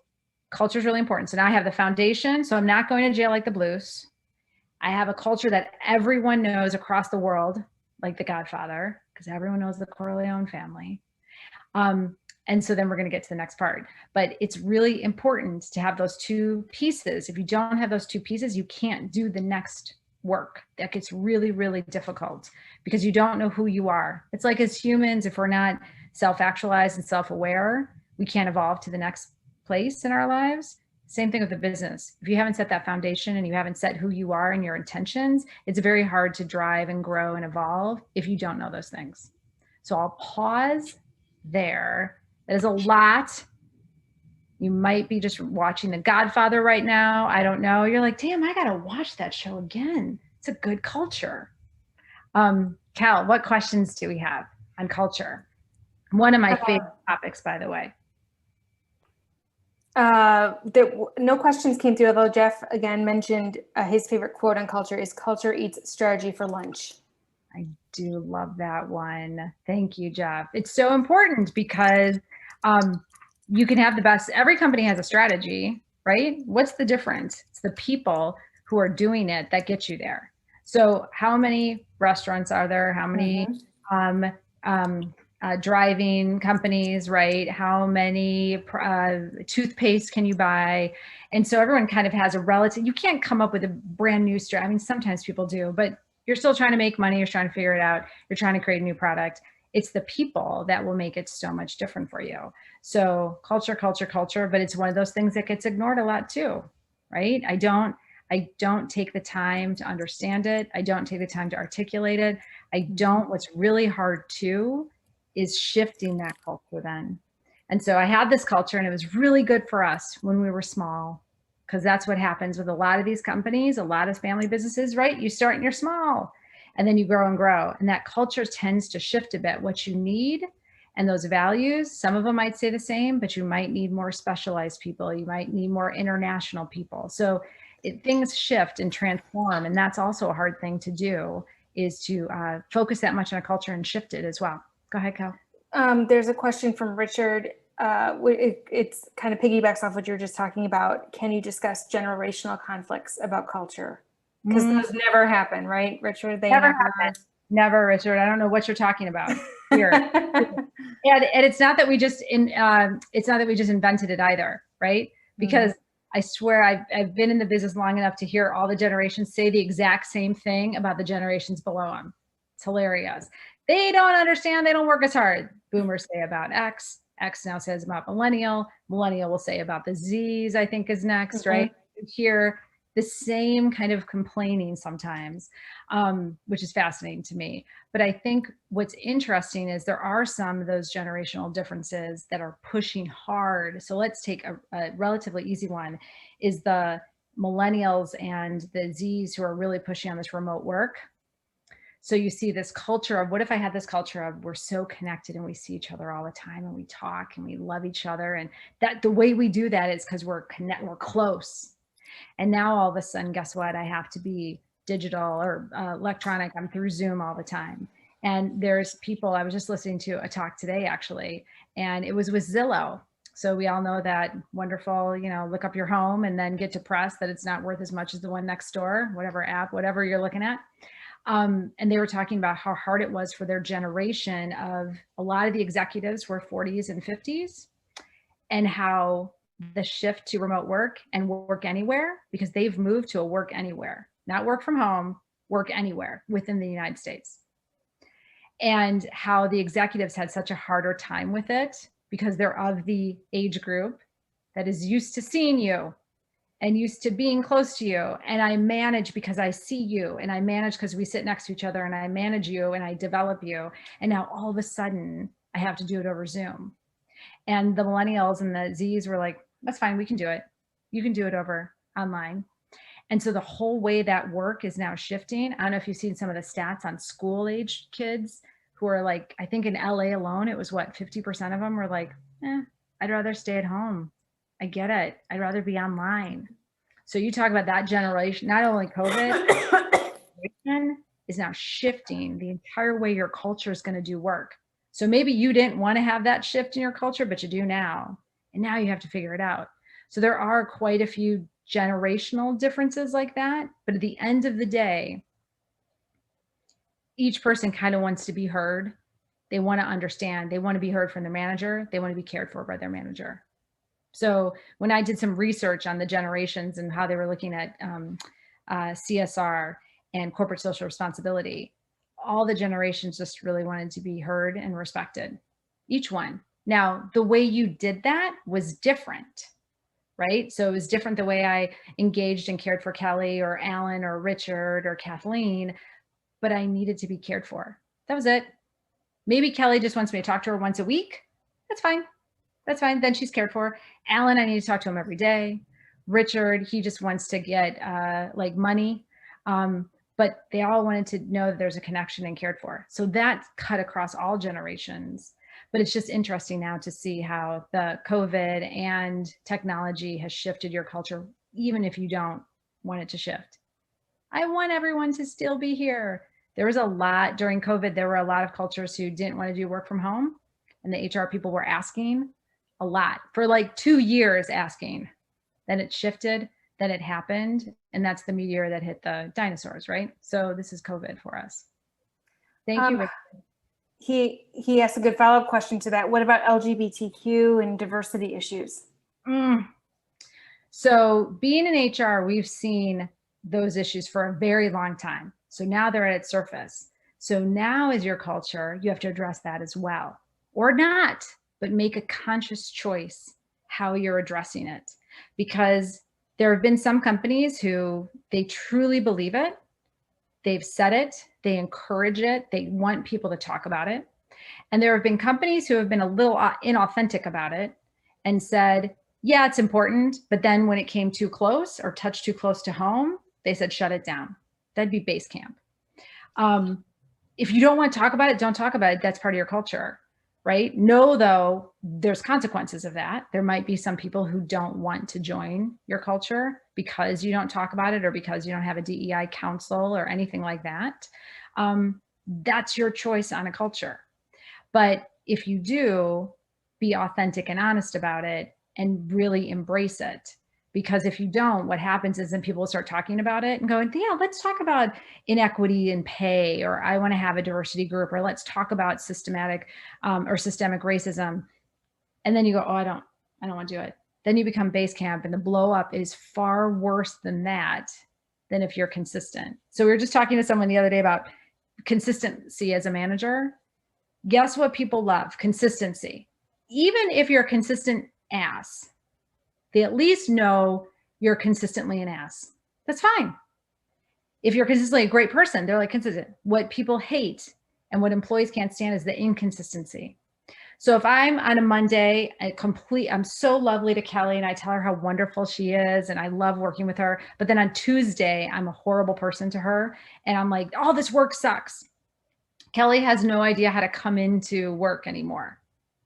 culture is really important. So now I have the foundation. So I'm not going to jail like the Blues. I have a culture that everyone knows across the world, like the Godfather, because everyone knows the Corleone family. And so then we're going to get to the next part. But it's really important to have those two pieces. If you don't have those two pieces, you can't do the next work. That gets really, really difficult because you don't know who you are. It's like as humans, if we're not self-actualized and self-aware, we can't evolve to the next place in our lives. Same thing with the business. If you haven't set that foundation and you haven't set who you are and your intentions, it's very hard to drive and grow and evolve if you don't know those things. So I'll pause there. That is a lot. You might be just watching The Godfather right now. I don't know. You're like, damn, I got to watch that show again. It's a good culture. Cal, what questions do we have on culture? One of my favorite topics, by the way.
No questions came through, although Jeff again mentioned his favorite quote on culture is "Culture eats strategy for lunch."
I do love that one. Thank you, Jeff. It's so important because you can have the best, every company has a strategy, right? What's the difference? It's the people who are doing it that get you there. So how many restaurants are there? How many driving companies, right? How many toothpaste can you buy? And so everyone kind of has a relative, you can't come up with a brand new strategy. I mean, sometimes people do, but You're still trying to make money. You're trying to figure it out. You're trying to create a new product. It's the people that will make it so much different for you. So culture, culture, culture, but it's one of those things that gets ignored a lot too, right? I don't take the time to understand it. I don't take the time to articulate it. What's really hard too is shifting that culture then. And so I had this culture and it was really good for us when we were small, because that's what happens with a lot of these companies, a lot of family businesses, right? You start and you're small and then you grow and grow. And that culture tends to shift a bit. What you need and those values, some of them might stay the same, but you might need more specialized people. You might need more international people. So things shift and transform. And that's also a hard thing to do, is to focus that much on a culture and shift it as well. Go ahead, Cal.
There's a question from Richard. It's kind of piggybacks off what you were just talking about. Can you discuss generational conflicts about culture? Because those never happen, right, Richard? They never happen.
Never, Richard. I don't know what you're talking about here. And it's not that we just invented it either, right? Because I swear I've been in the business long enough to hear all the generations say the exact same thing about the generations below them. It's hilarious. They don't understand. They don't work as hard. Boomers say about X. X now says about millennial. Millennial will say about the Zs, I think is next, right? You hear the same kind of complaining sometimes, which is fascinating to me. But I think what's interesting is there are some of those generational differences that are pushing hard. So let's take a relatively easy one, is the millennials and the Zs who are really pushing on this remote work. So you see this culture of, what if I had this culture of we're so connected and we see each other all the time and we talk and we love each other, and that the way we do that is because we're close. And now all of a sudden, guess what? I have to be digital or electronic. I'm through Zoom all the time. And there's people, I was just listening to a talk today actually, and it was with Zillow. So we all know that wonderful, look up your home and then get depressed that it's not worth as much as the one next door, whatever app, whatever you're looking at. And they were talking about how hard it was for their generation of, a lot of the executives were 40s and 50s, and how the shift to remote work and work anywhere, because they've moved to a work anywhere, not work from home, work anywhere within the United States. And how the executives had such a harder time with it because they're of the age group that is used to seeing you and used to being close to you. And I manage because I see you, and I manage because we sit next to each other, and I manage you and I develop you. And now all of a sudden I have to do it over Zoom. And the millennials and the Zs were like, that's fine, we can do it. You can do it over online. And so the whole way that work is now shifting. I don't know if you've seen some of the stats on school-aged kids who are like, I think in LA alone, it was what, 50% of them were like, I'd rather stay at home. I get it. I'd rather be online. So you talk about that generation, not only COVID is now shifting the entire way your culture is going to do work. So maybe you didn't want to have that shift in your culture, but you do now. And now you have to figure it out. So there are quite a few generational differences like that. But at the end of the day, each person kind of wants to be heard. They want to understand. They want to be heard from their manager. They want to be cared for by their manager. So when I did some research on the generations and how they were looking at CSR and corporate social responsibility, all the generations just really wanted to be heard and respected, each one. Now, the way you did that was different, right? So it was different the way I engaged and cared for Kelly or Alan or Richard or Kathleen, but I needed to be cared for. That was it. Maybe Kelly just wants me to talk to her once a week. That's fine. That's fine. Then she's cared for. Alan, I need to talk to him every day. Richard, he just wants to get like money. But they all wanted to know that there's a connection and cared for. So that cut across all generations. But it's just interesting now to see how the COVID and technology has shifted your culture, even if you don't want it to shift. I want everyone to still be here. There was a lot during COVID. There were a lot of cultures who didn't want to do work from home, and the HR people were asking a lot for like 2 years asking. Then it shifted, then it happened. And that's the meteor that hit the dinosaurs, right? So this is COVID for us. Thank you.
He asked a good follow-up question to that. What about LGBTQ and diversity issues?
So being in HR, we've seen those issues for a very long time. So now they're at its surface. So now as your culture, you have to address that as well, or not, but make a conscious choice how you're addressing it. Because there have been some companies who they truly believe it. They've said it, they encourage it, they want people to talk about it. And there have been companies who have been a little inauthentic about it and said, yeah, it's important. But then when it came too close or touched too close to home, they said, shut it down. That'd be base camp. If you don't want to talk about it, don't talk about it. That's part of your culture, right? Know though, there's consequences of that. There might be some people who don't want to join your culture because you don't talk about it or because you don't have a DEI council or anything like that. That's your choice on a culture. But if you do, be authentic and honest about it and really embrace it. Because if you don't, what happens is then people will start talking about it and going, yeah, let's talk about inequity in pay, or I want to have a diversity group, or let's talk about systemic racism. And then you go, oh, I don't want to do it. Then you become base camp, and the blow up is far worse than that, than if you're consistent. So we were just talking to someone the other day about consistency as a manager. Guess what people love? Consistency. Even if you're a consistent ass, they at least know you're consistently an ass. That's fine. If you're consistently a great person, they're like consistent. What people hate and what employees can't stand is the inconsistency. So if I'm on a Monday, I'm so lovely to Kelly and I tell her how wonderful she is and I love working with her. But then on Tuesday, I'm a horrible person to her and I'm like, oh, this work sucks. Kelly has no idea how to come into work anymore.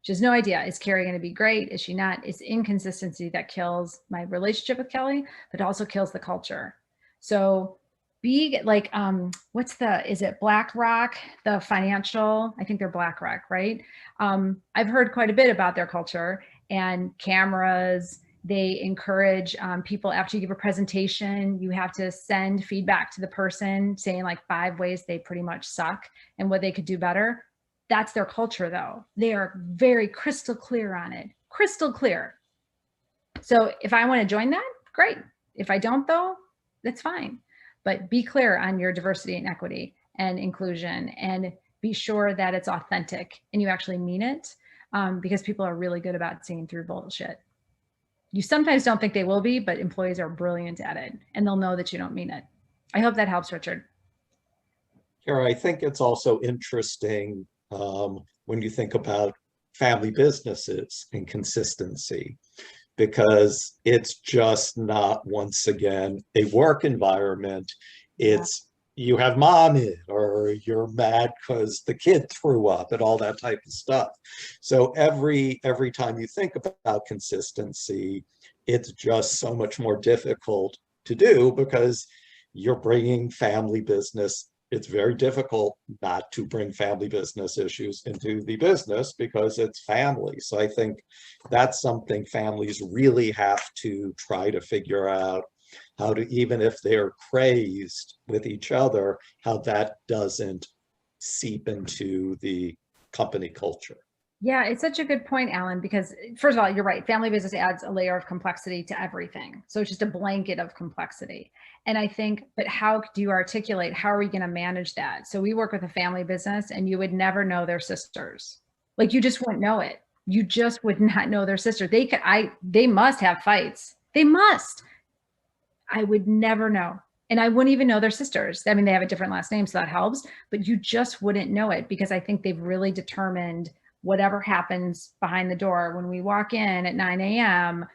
She has no idea. Is Carrie going to be great? Is she not? It's inconsistency that kills my relationship with Kelly, but also kills the culture. So be like, is it BlackRock, the financial, I think they're BlackRock, right? I've heard quite a bit about their culture and cameras. They encourage people after you give a presentation, you have to send feedback to the person saying like 5 ways they pretty much suck and what they could do better. That's their culture though. They are very crystal clear on it, crystal clear. So if I want to join that, great. If I don't though, that's fine. But be clear on your diversity and equity and inclusion and be sure that it's authentic and you actually mean it because people are really good about seeing through bullshit. You sometimes don't think they will be, but employees are brilliant at it and they'll know that you don't mean it. I hope that helps, Richard.
Kara, I think it's also interesting when you think about family businesses and consistency, because it's just not, once again, a work environment. It's you have mom in, or you're mad because the kid threw up and all that type of stuff. So every time you think about consistency, it's just so much more difficult to do because you're bringing family business. It's very difficult not to bring family business issues into the business because it's family. So I think that's something families really have to try to figure out, how to, even if they're crazed with each other, how that doesn't seep into the company culture.
Yeah, it's such a good point, Alan, because first of all, you're right. Family business adds a layer of complexity to everything. So it's just a blanket of complexity. And I think, but how do you articulate, how are we going to manage that? So we work with a family business and you would never know their sisters. Like you just wouldn't know it. You just would not know their sister. They must have fights. They must. I would never know. And I wouldn't even know their sisters. I mean, they have a different last name, so that helps, but you just wouldn't know it because I think they've really determined whatever happens behind the door when we walk in at 9 a.m.,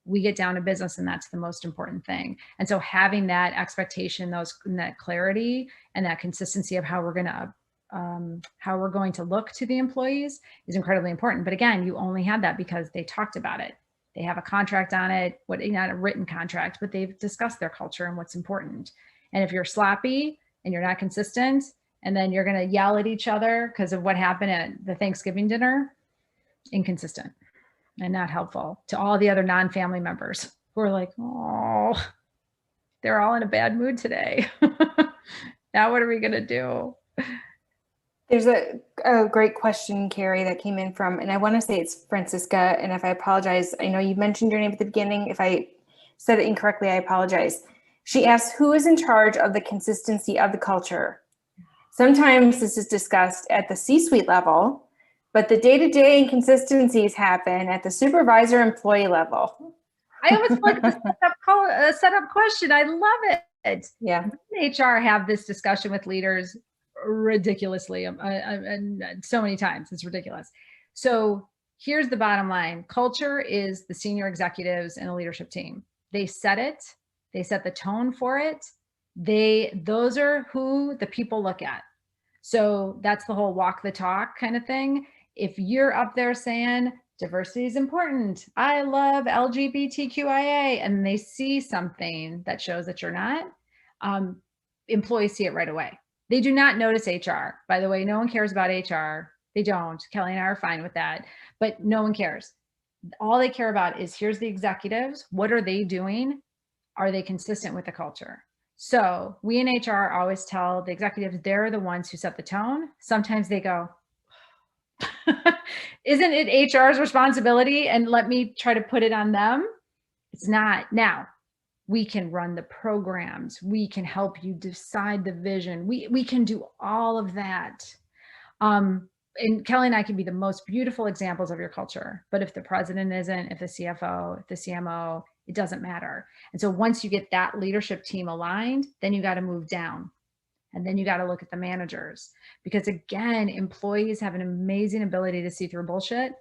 we get down to business, and that's the most important thing. And so having that expectation, that clarity and that consistency of how we're going to look to the employees is incredibly important. But again, you only have that because they talked about it. They have a contract on it, not a written contract, but they've discussed their culture and what's important. And if you're sloppy and you're not consistent, and then you're going to yell at each other because of what happened at the Thanksgiving dinner, inconsistent and not helpful to all the other non-family members who are like, oh, they're all in a bad mood today. Now what are we going to do?
There's a great question, Carrie, that came in from, and I want to say it's Francisca, and if I apologize, I know you mentioned your name at the beginning. If I said it incorrectly, I apologize. She asks, who is in charge of the consistency of the culture? Sometimes this is discussed at the C-suite level, but the day-to-day inconsistencies happen at the supervisor employee level.
I almost like the setup question. I love it.
Yeah.
HR have this discussion with leaders ridiculously, and so many times. It's ridiculous. So here's the bottom line. Culture is the senior executives and the leadership team. They set it. They set the tone for it. Those are who the people look at. So that's the whole walk the talk kind of thing. If you're up there saying diversity is important, I love LGBTQIA, and they see something that shows that you're not, employees see it right away. They do not notice HR. By the way, no one cares about HR. They don't. Kelly and I are fine with that, but no one cares. All they care about is, here's the executives. What are they doing? Are they consistent with the culture? So we in HR always tell the executives they're the ones who set the tone. Sometimes they go, isn't it HR's responsibility? And let me try to put it on them. It's not. Now, we can run the programs. We can help you decide the vision. We can do all of that. And Kelly and I can be the most beautiful examples of your culture. But if the president isn't, if the CFO, if the CMO, it doesn't matter. And so once you get that leadership team aligned, then you got to move down. And then you got to look at the managers, because again, employees have an amazing ability to see through bullshit.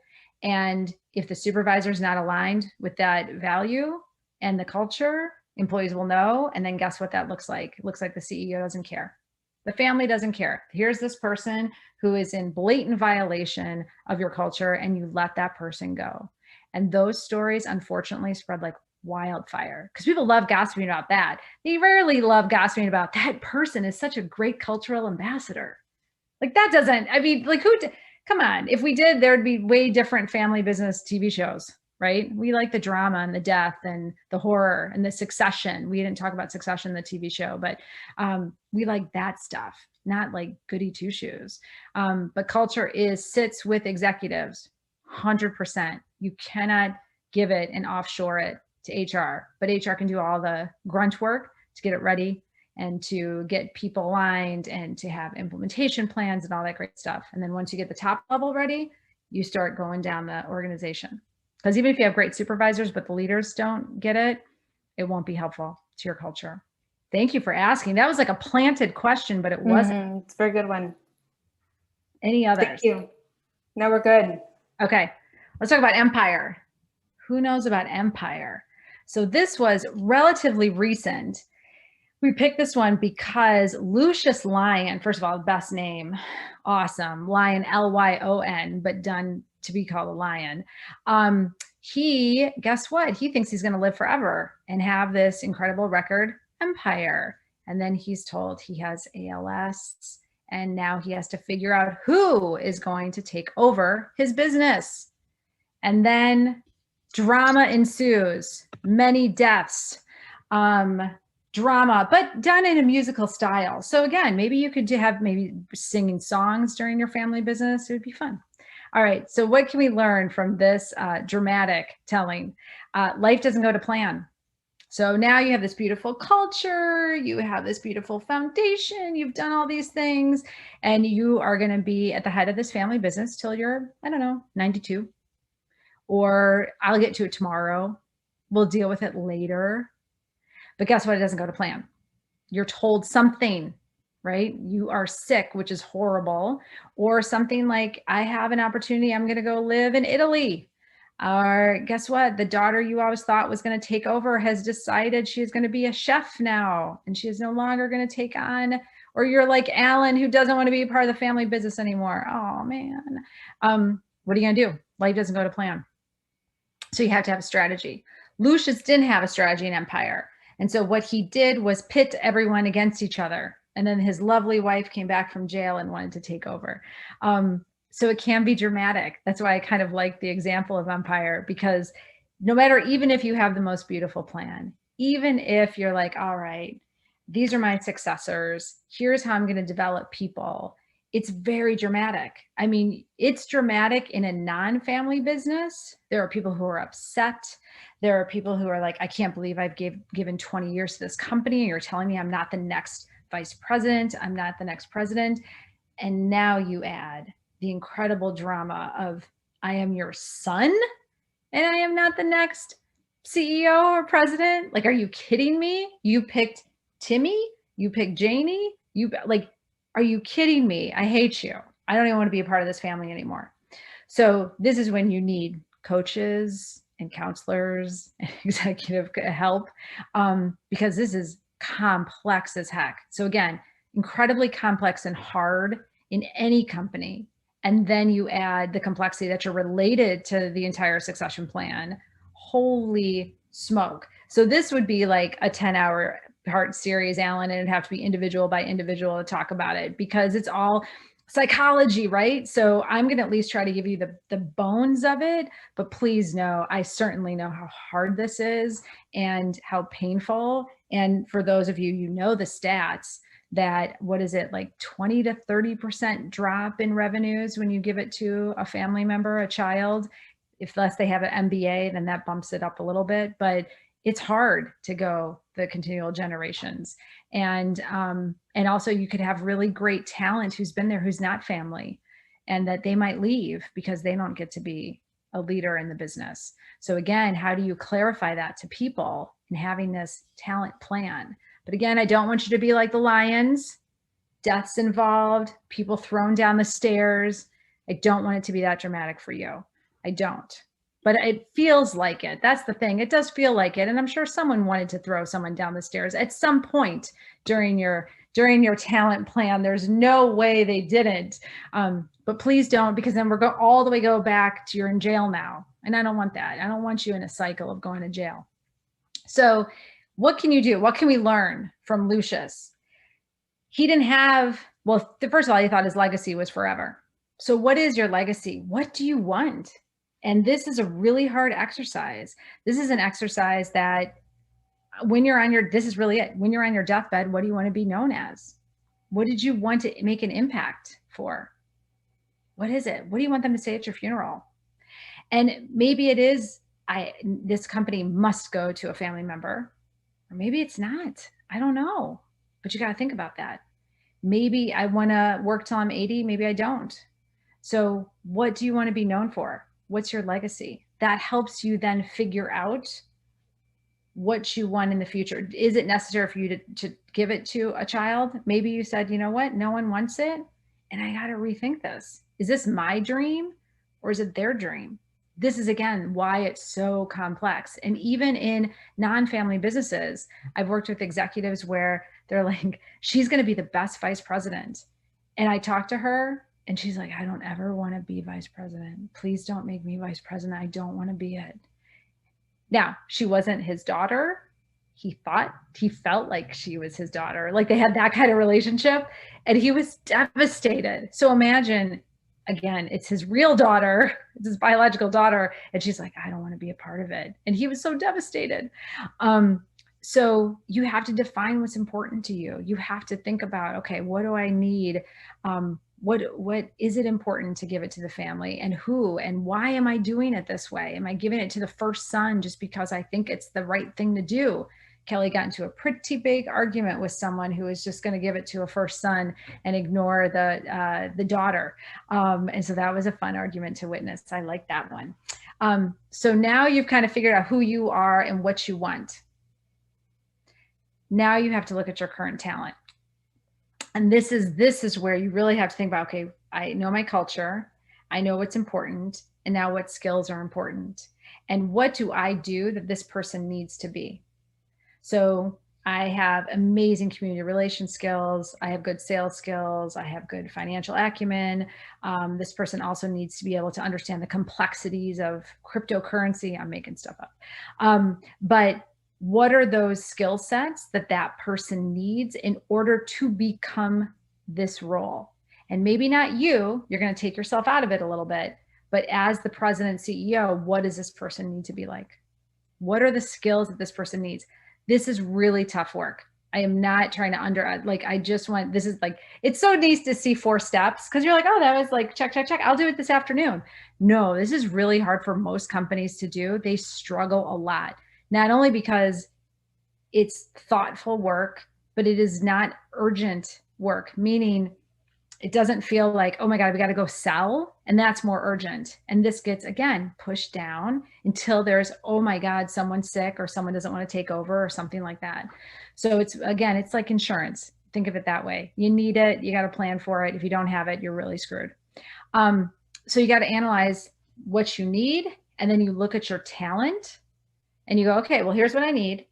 And if the supervisor is not aligned with that value and the culture, employees will know. And then guess what that looks like? It looks like the CEO doesn't care. The family doesn't care. Here's this person who is in blatant violation of your culture, and you let that person go. And those stories, unfortunately, spread like wildfire, because people love gossiping about that. They rarely love gossiping about that person is such a great cultural ambassador. Like that doesn't, I mean, like come on. If we did, there'd be way different family business TV shows, right? We like the drama and the death and the horror and the Succession. We didn't talk about Succession, the TV show, but we like that stuff, not like goody two shoes. But culture sits with executives, 100%. You cannot give it and offshore it to HR, but HR can do all the grunt work to get it ready and to get people aligned and to have implementation plans and all that great stuff. And then once you get the top level ready, you start going down the organization. Because even if you have great supervisors, but the leaders don't get it, it won't be helpful to your culture. Thank you for asking. That was like a planted question, but it wasn't.
It's a very good one.
Any others?
Thank you. No, we're good.
Okay, let's talk about Empire. Who knows about Empire? So this was relatively recent. We picked this one because Lucius Lyon, first of all, best name, awesome. Lyon, Lyon, but done to be called a lion. He, guess what? He thinks he's going to live forever and have this incredible record, Empire. And then he's told he has ALS, and now he has to figure out who is going to take over his business. And then drama ensues, many deaths, drama, but done in a musical style. So again, maybe you could have maybe singing songs during your family business. It would be fun. All right, so what can we learn from this dramatic telling? Life doesn't go to plan. So now you have this beautiful culture, you have this beautiful foundation, you've done all these things, and you are going to be at the head of this family business till you're, I don't know, 92. Or I'll get to it tomorrow. We'll deal with it later. But guess what? It doesn't go to plan. You're told something, right? You are sick, which is horrible. Or something like, I have an opportunity. I'm going to go live in Italy. Or guess what? The daughter you always thought was going to take over has decided she's going to be a chef now. And she is no longer going to take on. Or you're like Alan, who doesn't want to be a part of the family business anymore. Oh, man. What are you going to do? Life doesn't go to plan. So you have to have a strategy. Lucius didn't have a strategy in Empire. And so what he did was pit everyone against each other. And then his lovely wife came back from jail and wanted to take over. So it can be dramatic. That's why I kind of like the example of Empire, because no matter, even if you have the most beautiful plan, even if you're like, all right, these are my successors, here's how I'm going to develop people. it's very dramatic. I mean, it's dramatic in a non-family business. There are people who are upset. There are people who are like, I can't believe I've given 20 years to this company. And you're telling me I'm not the next vice president. I'm not the next president. And now you add the incredible drama of, I am your son and I am not the next CEO or president. Like, are you kidding me? You picked Timmy, you picked Janie, are you kidding me? I hate you. I don't even want to be a part of this family anymore. So this is when you need coaches and counselors and executive help, because this is complex as heck. So again, incredibly complex and hard in any company. And then you add the complexity that you're related to the entire succession plan. Holy smoke. So this would be like a 10-hour part series, Alan, and it'd have to be individual by individual to talk about it, because it's all psychology, right? So I'm going to at least try to give you the bones of it, but please know, I certainly know how hard this is and how painful. And for those of you, you know the stats that, what is it, like 20 to 30% drop in revenues when you give it to a family member, a child. If less they have an MBA, then that bumps it up a little bit, but it's hard to go the continual generations. And also you could have really great talent who's been there, who's not family, and that they might leave because they don't get to be a leader in the business. So again, how do you clarify that to people and having this talent plan? But again, I don't want you to be like the Lions, deaths involved, people thrown down the stairs. I don't want it to be that dramatic for you. I don't. But it feels like it. That's the thing. It does feel like it. And I'm sure someone wanted to throw someone down the stairs at some point during your talent plan. There's no way they didn't. But please don't, because then we're all the way go back to you're in jail now. And I don't want that. I don't want you in a cycle of going to jail. So what can you do? What can we learn from Lucius? He didn't have, well, first of all, he thought his legacy was forever. So what is your legacy? What do you want? And this is a really hard exercise. This is an exercise that when you're on your, this is really it. When you're on your deathbed, what do you want to be known as? What did you want to make an impact for? What is it? What do you want them to say at your funeral? And maybe it is, this company must go to a family member, or maybe it's not. I don't know, but you got to think about that. Maybe I want to work till I'm 80. Maybe I don't. So what do you want to be known for? What's your legacy? That helps you then figure out what you want in the future. Is it necessary for you to give it to a child? Maybe you said, you know what, no one wants it, and I got to rethink this. Is this my dream or is it their dream? This is, again, why it's so complex. And even in non-family businesses, I've worked with executives where they're like, she's going to be the best vice president. And I talked to her and she's like, I don't ever want to be vice president. Please don't make me vice president. I don't want to be it. Now, she wasn't his daughter. He felt like she was his daughter. Like they had that kind of relationship, and he was devastated. So imagine, again, it's his real daughter, it's his biological daughter. And she's like, I don't want to be a part of it. And he was so devastated. So you have to define what's important to you. You have to think about, okay, what do I need? What is it important to give it to the family, and who, and why am I doing it this way? Am I giving it to the first son just because I think it's the right thing to do? Kelly got into a pretty big argument with someone who was just going to give it to a first son and ignore the daughter. And so that was a fun argument to witness. I like that one. So now you've kind of figured out who you are and what you want. Now you have to look at your current talent. And this is where you really have to think about, okay, I know my culture, I know what's important, and now what skills are important, and what do I do that this person needs to be? So I have amazing community relation skills, I have good sales skills, I have good financial acumen. This person also needs to be able to understand the complexities of cryptocurrency. I'm making stuff up. But what are those skill sets that that person needs in order to become this role? And maybe not you, you're going to take yourself out of it a little bit, but as the president, CEO, what does this person need to be like? What are the skills that this person needs? This is really tough work. I am not trying to I just want, this is like, it's so nice to see 4 steps because you're like, oh, that was like, check, check, check. I'll do it this afternoon. No, this is really hard for most companies to do. They struggle a lot, not only because it's thoughtful work, but it is not urgent work, meaning it doesn't feel like, oh my God, we got to go sell. And that's more urgent. And this gets, again, pushed down until there's, oh my God, someone's sick or someone doesn't want to take over or something like that. So it's, again, it's like insurance. Think of it that way. You need it. You got to plan for it. If you don't have it, you're really screwed. So you got to analyze what you need. And then you look at your talent and you go, okay, well, here's what I need.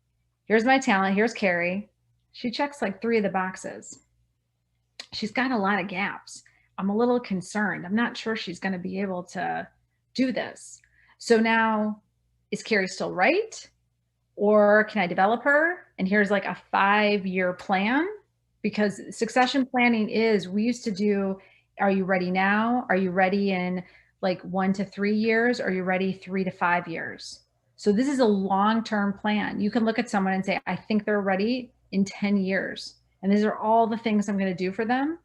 Here's my talent. Here's Carrie. She checks like 3 of the boxes. She's got a lot of gaps. I'm a little concerned. I'm not sure she's going to be able to do this. So now, is Carrie still right? Or can I develop her? And here's like a 5-year plan, because succession planning is, we used to do, are you ready now? Are you ready in like 1 to 3 years? Or are you ready 3 to 5 years? So this is a long-term plan. You can look at someone and say, I think they're ready in 10 years. And these are all the things I'm going to do for them.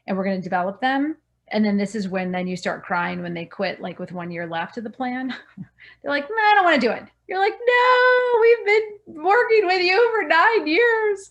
And we're going to develop them. And then this is when then you start crying when they quit, like with 1 year left of the plan. They're like, no, I don't want to do it. You're like, no, we've been working with you for 9 years.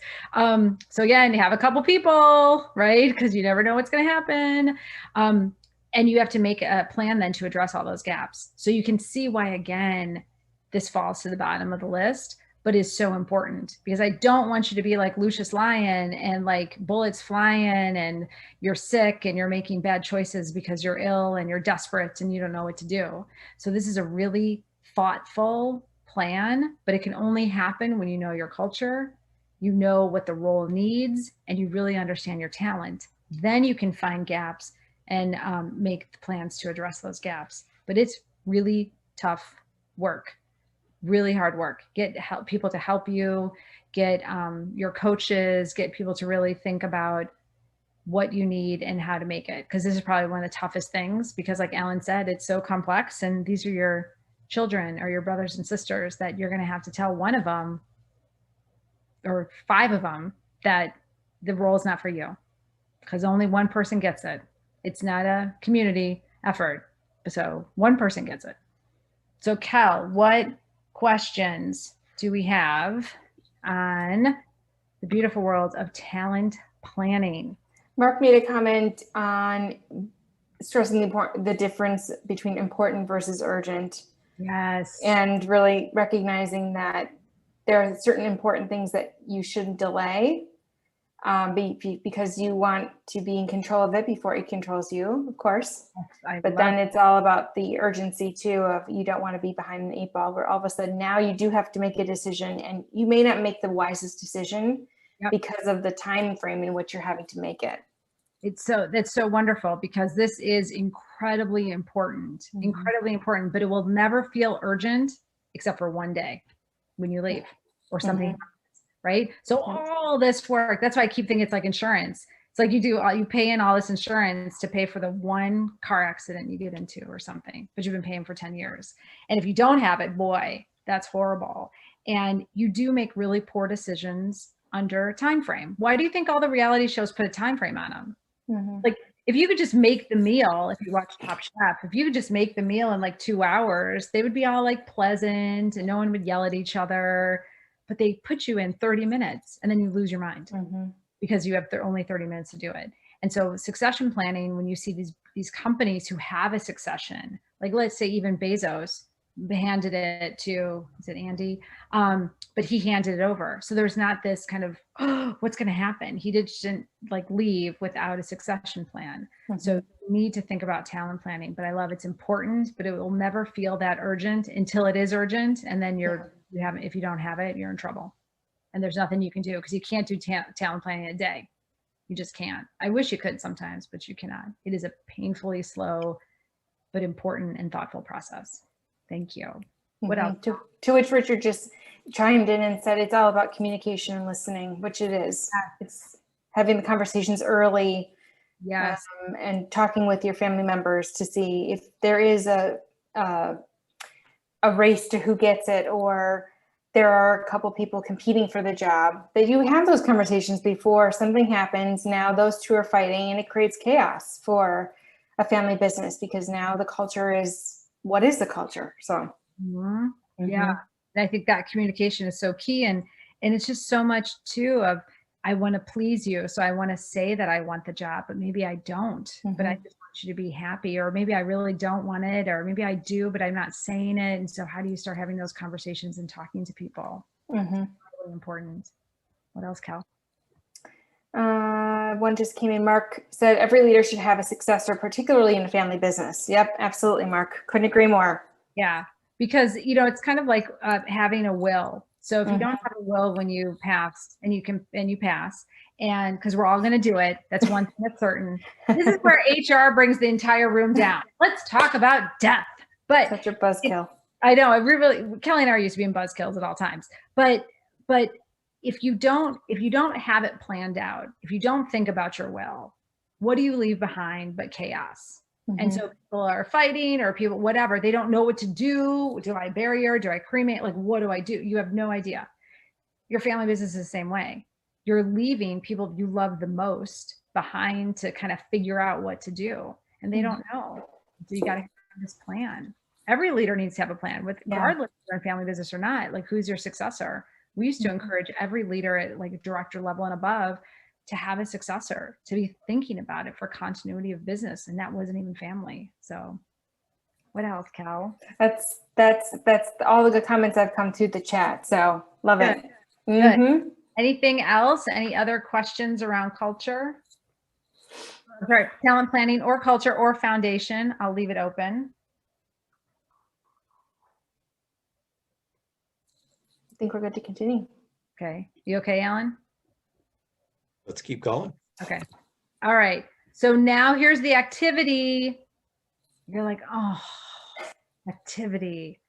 So again, you have a couple people, right? Because you never know what's going to happen. And you have to make a plan then to address all those gaps. So you can see why, again, this falls to the bottom of the list, but is so important, because I don't want you to be like Lucius Lyon and like bullets flying and you're sick and you're making bad choices because you're ill and you're desperate and you don't know what to do. So this is a really thoughtful plan, but it can only happen when you know your culture, you know what the role needs, and you really understand your talent. Then you can find gaps and make plans to address those gaps. But it's really tough work. Really hard work. Get people to help you, get your coaches, get people to really think about what you need and how to make it. Because this is probably one of the toughest things, because like Alan said, it's so complex, and these are your children or your brothers and sisters that you're going to have to tell one of them or 5 of them that the role is not for you, because only one person gets it. It's not a community effort. So one person gets it. So Kel, what questions do we have on the beautiful world of talent planning?
Mark made a comment on stressing the difference between important versus urgent.
Yes.
And really recognizing that there are certain important things that you shouldn't delay because you want to be in control of it before it controls you, of course. But then it's all about the urgency too, of you don't want to be behind an 8 ball where all of a sudden now you do have to make a decision, and you may not make the wisest decision because of the time frame in which you're having to make it.
That's so wonderful, because this is incredibly important, incredibly important, but it will never feel urgent except for one day when you leave or something happens, right? So all this work, that's why I keep thinking it's like insurance. It's like you pay in all this insurance to pay for the one car accident you get into or something, but you've been paying for 10 years. And if you don't have it, boy, that's horrible. And you do make really poor decisions under time frame. Why do you think all the reality shows put a time frame on them? Like, if you could just make the meal, if you watch Top Chef, if you could just make the meal in like 2 hours, they would be all like pleasant and no one would yell at each other. But they put you in 30 minutes and then you lose your mind because you have only 30 minutes to do it. And so succession planning, when you see these companies who have a succession, like let's say even Bezos handed it to, is it Andy? But he handed it over. So there's not this kind of, oh, what's going to happen? He didn't like leave without a succession plan. So you need to think about talent planning, but I love it's important, but it will never feel that urgent until it is urgent. And then if you don't have it, you're in trouble. And there's nothing you can do, because you can't do talent planning in a day. You just can't. I wish you could sometimes, but you cannot. It is a painfully slow, but important and thoughtful process. Thank you. What else?
To which Richard just chimed in and said it's all about communication and listening, which it is. It's having the conversations early.
Yes.
And talking with your family members to see if there is a race to who gets it, or there are a couple people competing for the job, that you have those conversations before something happens. Now those two are fighting and it creates chaos for a family business because now the culture is, what is the culture? So.
Yeah. And I think that communication is so key. And it's just so much too of, I want to please you. So I want to say that I want the job, but maybe I don't, but I just want you to be happy, or maybe I really don't want it, or maybe I do, but I'm not saying it. And so how do you start having those conversations and talking to people? Really important. What else, Cal?
One just came in. Mark said every leader should have a successor, particularly in a family business. Yep, absolutely, Mark. Couldn't agree more.
Yeah, because it's kind of like having a will. So if you don't have a will when you pass, and you pass, and because we're all going to do it, that's one thing that's certain. This is where HR brings the entire room down. Let's talk about death. But
such a buzzkill.
I know. Kelly and I are used to being buzzkills at all times. But if you don't have it planned out, if you don't think about your will, what do you leave behind but chaos? And so people are fighting, or people, whatever, they don't know what to do. Do I bury her? Do I cremate? Like, what do I do? You have no idea. Your family business is the same way. You're leaving people you love the most behind to kind of figure out what to do. And they don't know. So you got to have this plan. Every leader needs to have a plan, regardless if you're in family business or not. Like, who's your successor? We used to encourage every leader at like director level and above to have a successor, to be thinking about it for continuity of business. And that wasn't even family. So what else, Cal?
That's all the good comments I've come to the chat. So love it.
Good. Anything else? Any other questions around culture? Sorry, talent planning or culture or foundation? I'll leave it open.
I think we're good to continue.
Okay. You okay, Alan?
Let's keep going.
Okay. All right. So now here's the activity. You're like, oh, activity.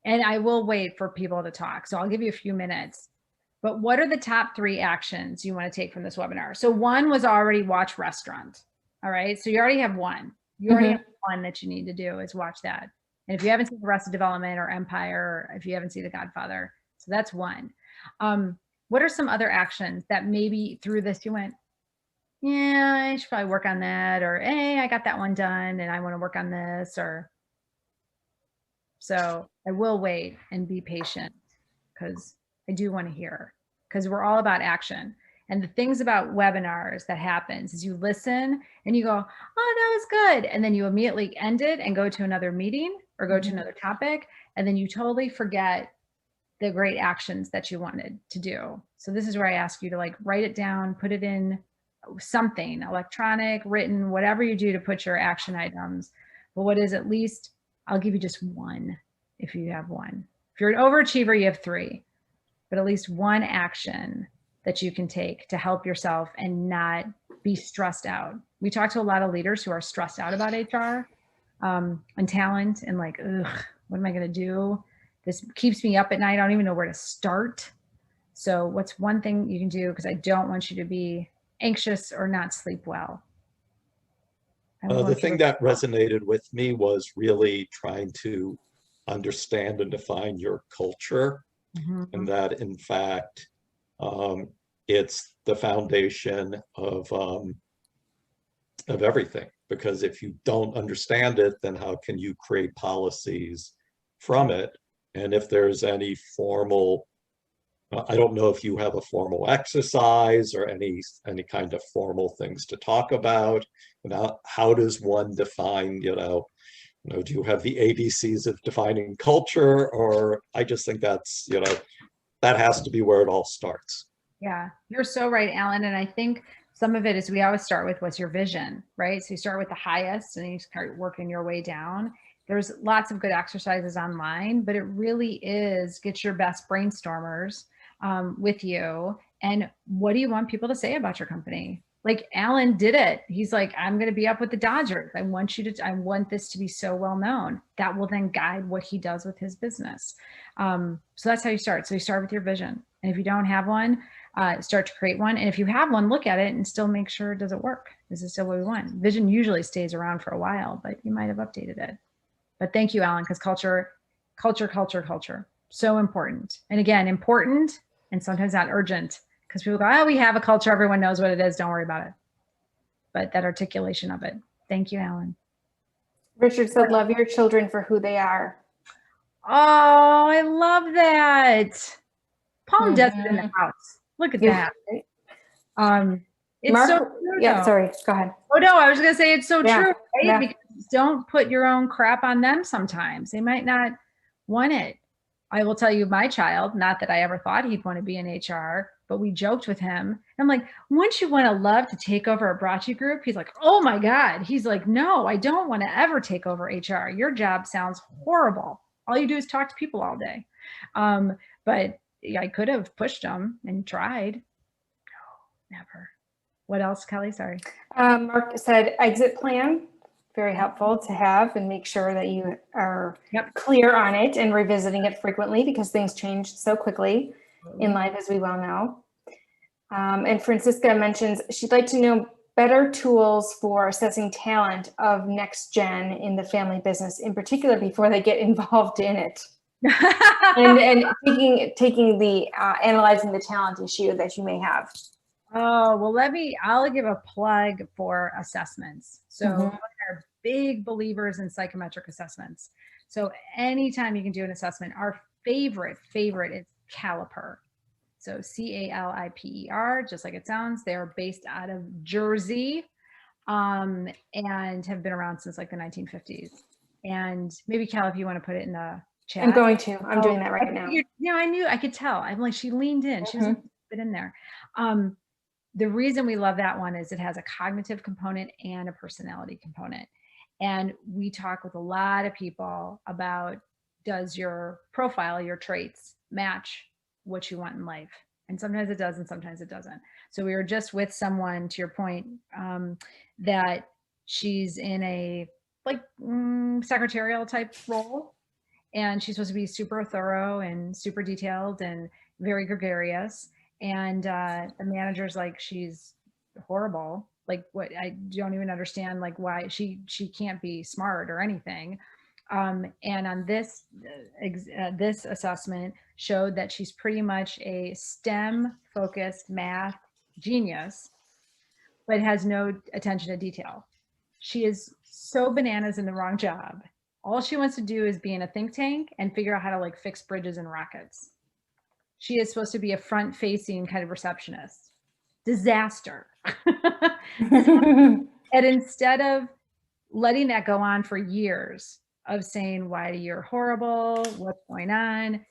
And I will wait for people to talk. So I'll give you a few minutes. But what are the top 3 actions you want to take from this webinar? So one was already watch restaurant. All right. So you already have one. You already have one that you need to do is watch that. And if you haven't seen Arrested Development or Empire, or if you haven't seen The Godfather, so that's one. What are some other actions that maybe through this you went, yeah, I should probably work on that, or hey, I got that one done and I want to work on this, or so I will wait and be patient because I do want to hear, because we're all about action. And the things about webinars that happens is you listen and you go, oh, that was good. And then you immediately end it and go to another meeting or go to another topic. And then you totally forget the great actions that you wanted to do. So this is where I ask you to like write it down, put it in something electronic, written, whatever you do to put your action items. But what is at least, I'll give you just one if you have one. If you're an overachiever, you have 3, but at least one action that you can take to help yourself and not be stressed out. We talk to a lot of leaders who are stressed out about HR and talent and like, ugh, what am I going to do? This keeps me up at night. I don't even know where to start. So what's one thing you can do? Because I don't want you to be anxious or not sleep well.
The thing that resonated with me was really trying to understand and define your culture, and that in fact, it's the foundation of everything. Because if you don't understand it, then how can you create policies from it? And if there's any formal, I don't know if you have a formal exercise or any kind of formal things to talk about. How does one define, do you have the ABCs of defining culture? Or I just think that's, that has to be where it all starts.
Yeah, you're so right, Alan. And I think some of it is we always start with what's your vision, right? So you start with the highest and then you start working your way down. There's lots of good exercises online, but it really is get your best brainstormers with you. And what do you want people to say about your company? Like Alan did it. He's like, I'm going to be up with the Dodgers. I want this to be so well known. That will then guide what he does with his business. So that's how you start. So you start with your vision. And if you don't have one, start to create one. And if you have one, look at it and still make sure, does it work? Is it still what we want? Vision usually stays around for a while, but you might have updated it. But thank you, Alan, because culture. So important. And again, important and sometimes not urgent, because people go, oh, we have a culture. Everyone knows what it is. Don't worry about it. But that articulation of it. Thank you, Alan.
Richard said, love your children for who they are.
Oh, I love that. Paul does it in the house. Look at
Yeah.
that. It's
Mark,
so true,
yeah,
though.
sorry, go ahead.
Oh no, I was gonna say it's so
Yeah,
true, right?
yeah.
Because don't put your own crap on them sometimes. They might not want it. I will tell you, my child, not that I ever thought he'd want to be in HR, but we joked with him. I'm like, wouldn't you want to love to take over a Brachi group? He's like, oh my God. He's like, no, I don't want to ever take over HR. Your job sounds horrible. All you do is talk to people all day. But I could have pushed him and tried. No, never. What else, Kelly? Sorry.
Mark said exit plan, very helpful to have and make sure that you are clear on it and revisiting it frequently because things change so quickly in life, as we well know. And Francisca mentions she'd like to know better tools for assessing talent of next gen in the family business, in particular before they get involved in it. and taking the analyzing the talent issue that you may have.
Oh, well, I'll give a plug for assessments. So we're big believers in psychometric assessments. So anytime you can do an assessment, our favorite is Caliper. So Caliper, just like it sounds. They're based out of Jersey and have been around since like the 1950s. And maybe Cal, if you want to put it in the chat.
I'm going to. I'm doing that right now.
Yeah, I could tell. I'm like, she leaned in. She doesn't fit in there. The reason we love that one is it has a cognitive component and a personality component. And we talk with a lot of people about, does your profile, your traits match what you want in life? And sometimes it does and sometimes it doesn't. So we were just with someone, to your point, that she's in a secretarial type role. And she's supposed to be super thorough and super detailed and very gregarious. And the manager's like, she's horrible. Like, what? I don't even understand like why she can't be smart or anything. And on this assessment showed that she's pretty much a STEM focused math genius, but has no attention to detail. She is so bananas in the wrong job. All she wants to do is be in a think tank and figure out how to like fix bridges and rockets. She is supposed to be a front-facing kind of receptionist. Disaster. And instead of letting that go on for years of saying, why you're horrible, what's going on,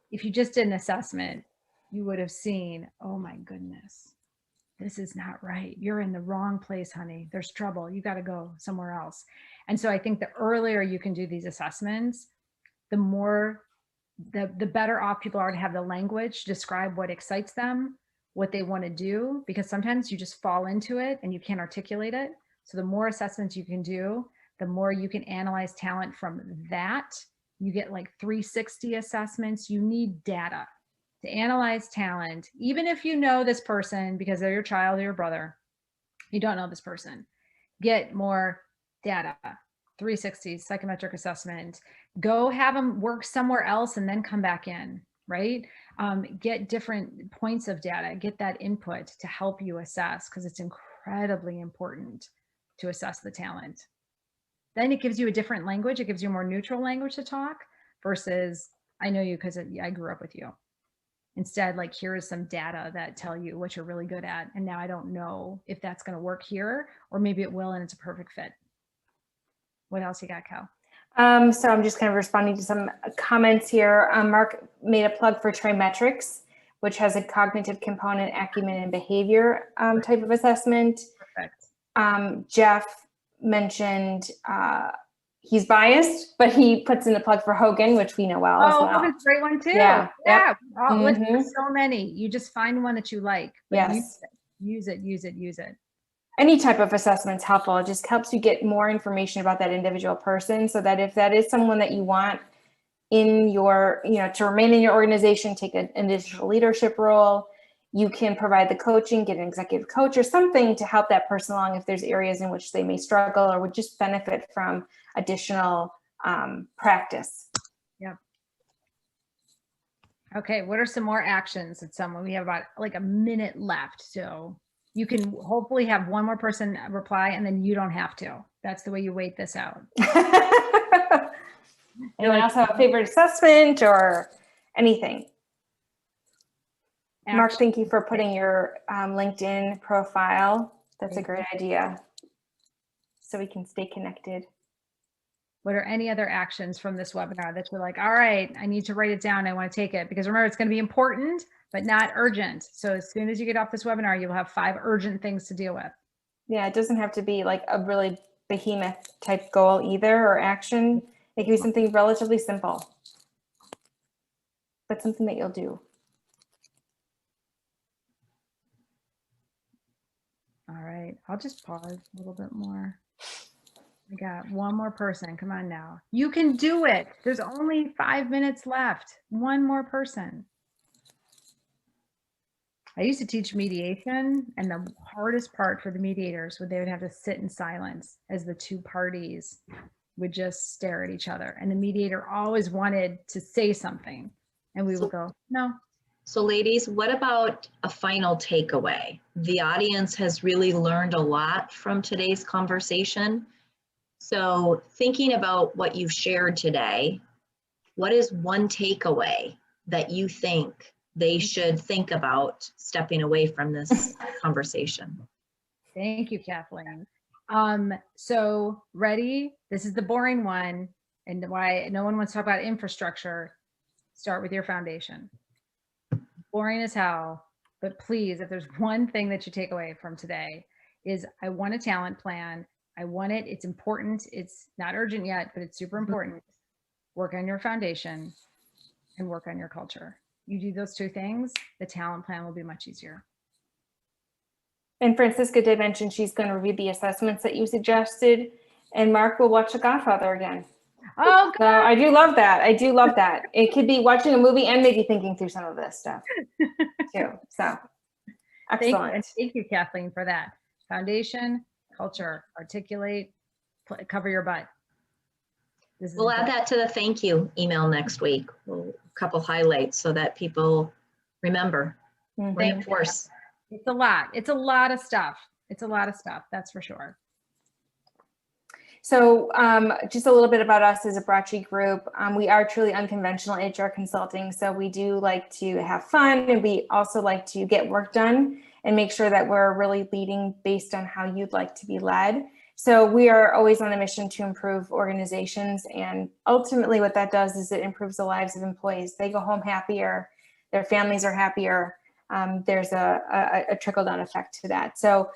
if you just did an assessment, you would have seen, oh my goodness, this is not right. You're in the wrong place, honey. There's trouble. You got to go somewhere else. And so I think the earlier you can do these assessments, the better off people are to have the language describe what excites them, what they want to do, because sometimes you just fall into it and you can't articulate it. So the more assessments you can do, the more you can analyze talent from that. You get like 360 assessments. You need data to analyze talent. Even if you know this person because they're your child or your brother, you don't know this person. Get more data. 360 psychometric assessment. Go have them work somewhere else and then come back in, right? Get different points of data, get that input to help you assess, because it's incredibly important to assess the talent. Then it gives you a different language. It gives you a more neutral language to talk versus, I know you because I grew up with you. Instead, like, here is some data that tell you what you're really good at. And now I don't know if that's going to work here, or maybe it will and it's a perfect fit. What else you got, Cal?
So I'm just kind of responding to some comments here. Mark made a plug for Trimetrics, which has a cognitive component, acumen, and behavior type of assessment.
Perfect.
Jeff mentioned he's biased, but he puts in a plug for Hogan, which we know well as well.
Hogan's a great one too.
Yeah.
Yeah. Listen, there's so many. You just find one that you like.
Yes.
Use it.
Any type of assessment is helpful. It just helps you get more information about that individual person, so that if that is someone that you want in your, to remain in your organization, take an additional leadership role, you can provide the coaching, get an executive coach or something to help that person along if there's areas in which they may struggle or would just benefit from additional practice.
Yeah. Okay, what are some more actions that someone, we have about like a minute left. So you can hopefully have one more person reply and then you don't have to. That's the way you wait this out.
Anyone else have a favorite assessment or anything? Mark, thank you for putting your LinkedIn profile. That's a great idea. So we can stay connected.
What are any other actions from this webinar that you're like, all right, I need to write it down. I want to take it, because remember, it's going to be important, but not urgent. So as soon as you get off this webinar, you'll have 5 urgent things to deal with.
Yeah, it doesn't have to be like a really behemoth type goal either, or action. It can be something relatively simple, but something that you'll do.
All right, I'll just pause a little bit more. I got one more person. Come on now. You can do it. There's only 5 minutes left. One more person. I used to teach mediation, and the hardest part for the mediators would they would have to sit in silence as the 2 parties would just stare at each other. And the mediator always wanted to say something, and we would go, no.
So ladies, what about a final takeaway? The audience has really learned a lot from today's conversation. So thinking about what you've shared today, what is one takeaway that you think they should think about stepping away from this conversation?
Thank you, Kathleen. So ready? This is the boring one, and why no one wants to talk about infrastructure. Start with your foundation. Boring as hell, but please, if there's one thing that you take away from today, is I want a talent plan. I want it. It's important. It's not urgent yet, but it's super important. Work on your foundation and work on your culture. You do those 2 things, the talent plan will be much easier.
And Francisca did mention she's going to review the assessments that you suggested, and Mark will watch The Godfather again.
Oh,
so I do love that. I do love that. It could be watching a movie and maybe thinking through some of this stuff too. So excellent.
Thank you, Kathleen, for that. Foundation, culture, articulate, cover your butt.
We'll add that to the thank you email next week. A couple highlights so that people remember, reinforce.
It's a lot. It's a lot of stuff. It's a lot of stuff. That's for sure.
So just a little bit about us as a Bracci group. We are truly unconventional HR consulting. So we do like to have fun, and we also like to get work done and make sure that we're really leading based on how you'd like to be led. So we are always on a mission to improve organizations, and ultimately what that does is it improves the lives of employees. They go home happier, their families are happier. There's a trickle-down effect to that. So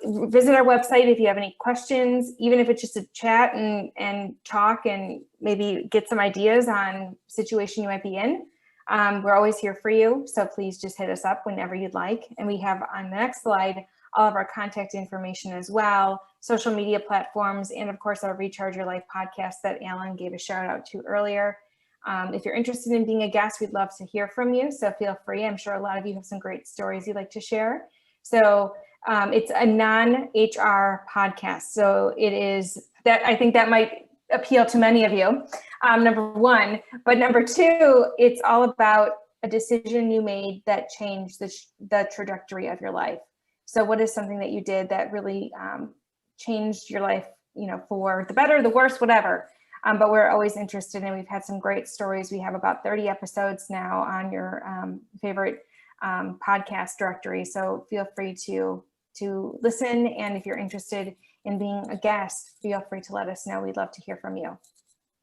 visit our website if you have any questions, even if it's just a chat and talk and maybe get some ideas on situation you might be in. We're always here for you, so please just hit us up whenever you'd like. And we have on the next slide all of our contact information as well, social media platforms, and of course our Recharge Your Life podcast that Alan gave a shout out to earlier. If you're interested in being a guest, we'd love to hear from you, so feel free. I'm sure a lot of you have some great stories you'd like to share. So it's a non-HR podcast, so it is that, I think that might appeal to many of you, number one. But number 2, it's all about a decision you made that changed the trajectory of your life. So what is something that you did that really changed your life, you know, for the better, the worse, whatever. But we're always interested, and we've had some great stories. We have about 30 episodes now on your favorite podcast directory. So feel free to listen. And if you're interested in being a guest, feel free to let us know. We'd love to hear from you.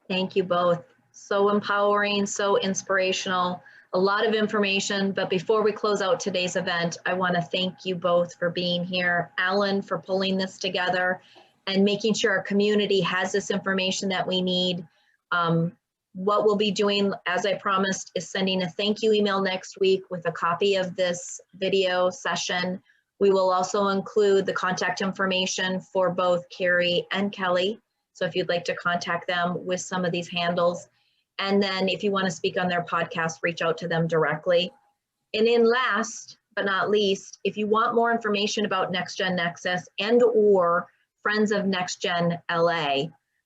Thank you both. So empowering, so inspirational, a lot of information. But before we close out today's event, I want to thank you both for being here. Alan, for pulling this together and making sure our community has this information that we need. What we'll be doing, as I promised, is sending a thank you email next week with a copy of this video session. We will also include the contact information for both Carrie and Kelly. So if you'd like to contact them with some of these handles. And then if you want to speak on their podcast, reach out to them directly. And then last but not least, if you want more information about NextGen Nexus and or Friends of NextGen LA,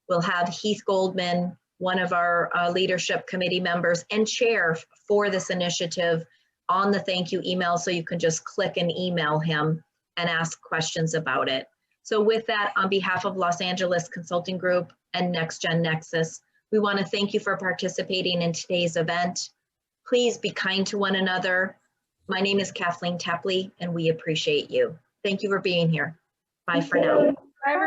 we'll have Heath Goldman one of our leadership committee members and chair for this initiative, on the thank you email, so you can just click and email him and ask questions about it. So with that, on behalf of Los Angeles Consulting Group and NextGen Nexus, we want to thank you for participating in today's event. Please be kind to one another. My name is Kathleen Tepley, and we appreciate you. Thank you for being here. Bye for now.
Bye, everyone.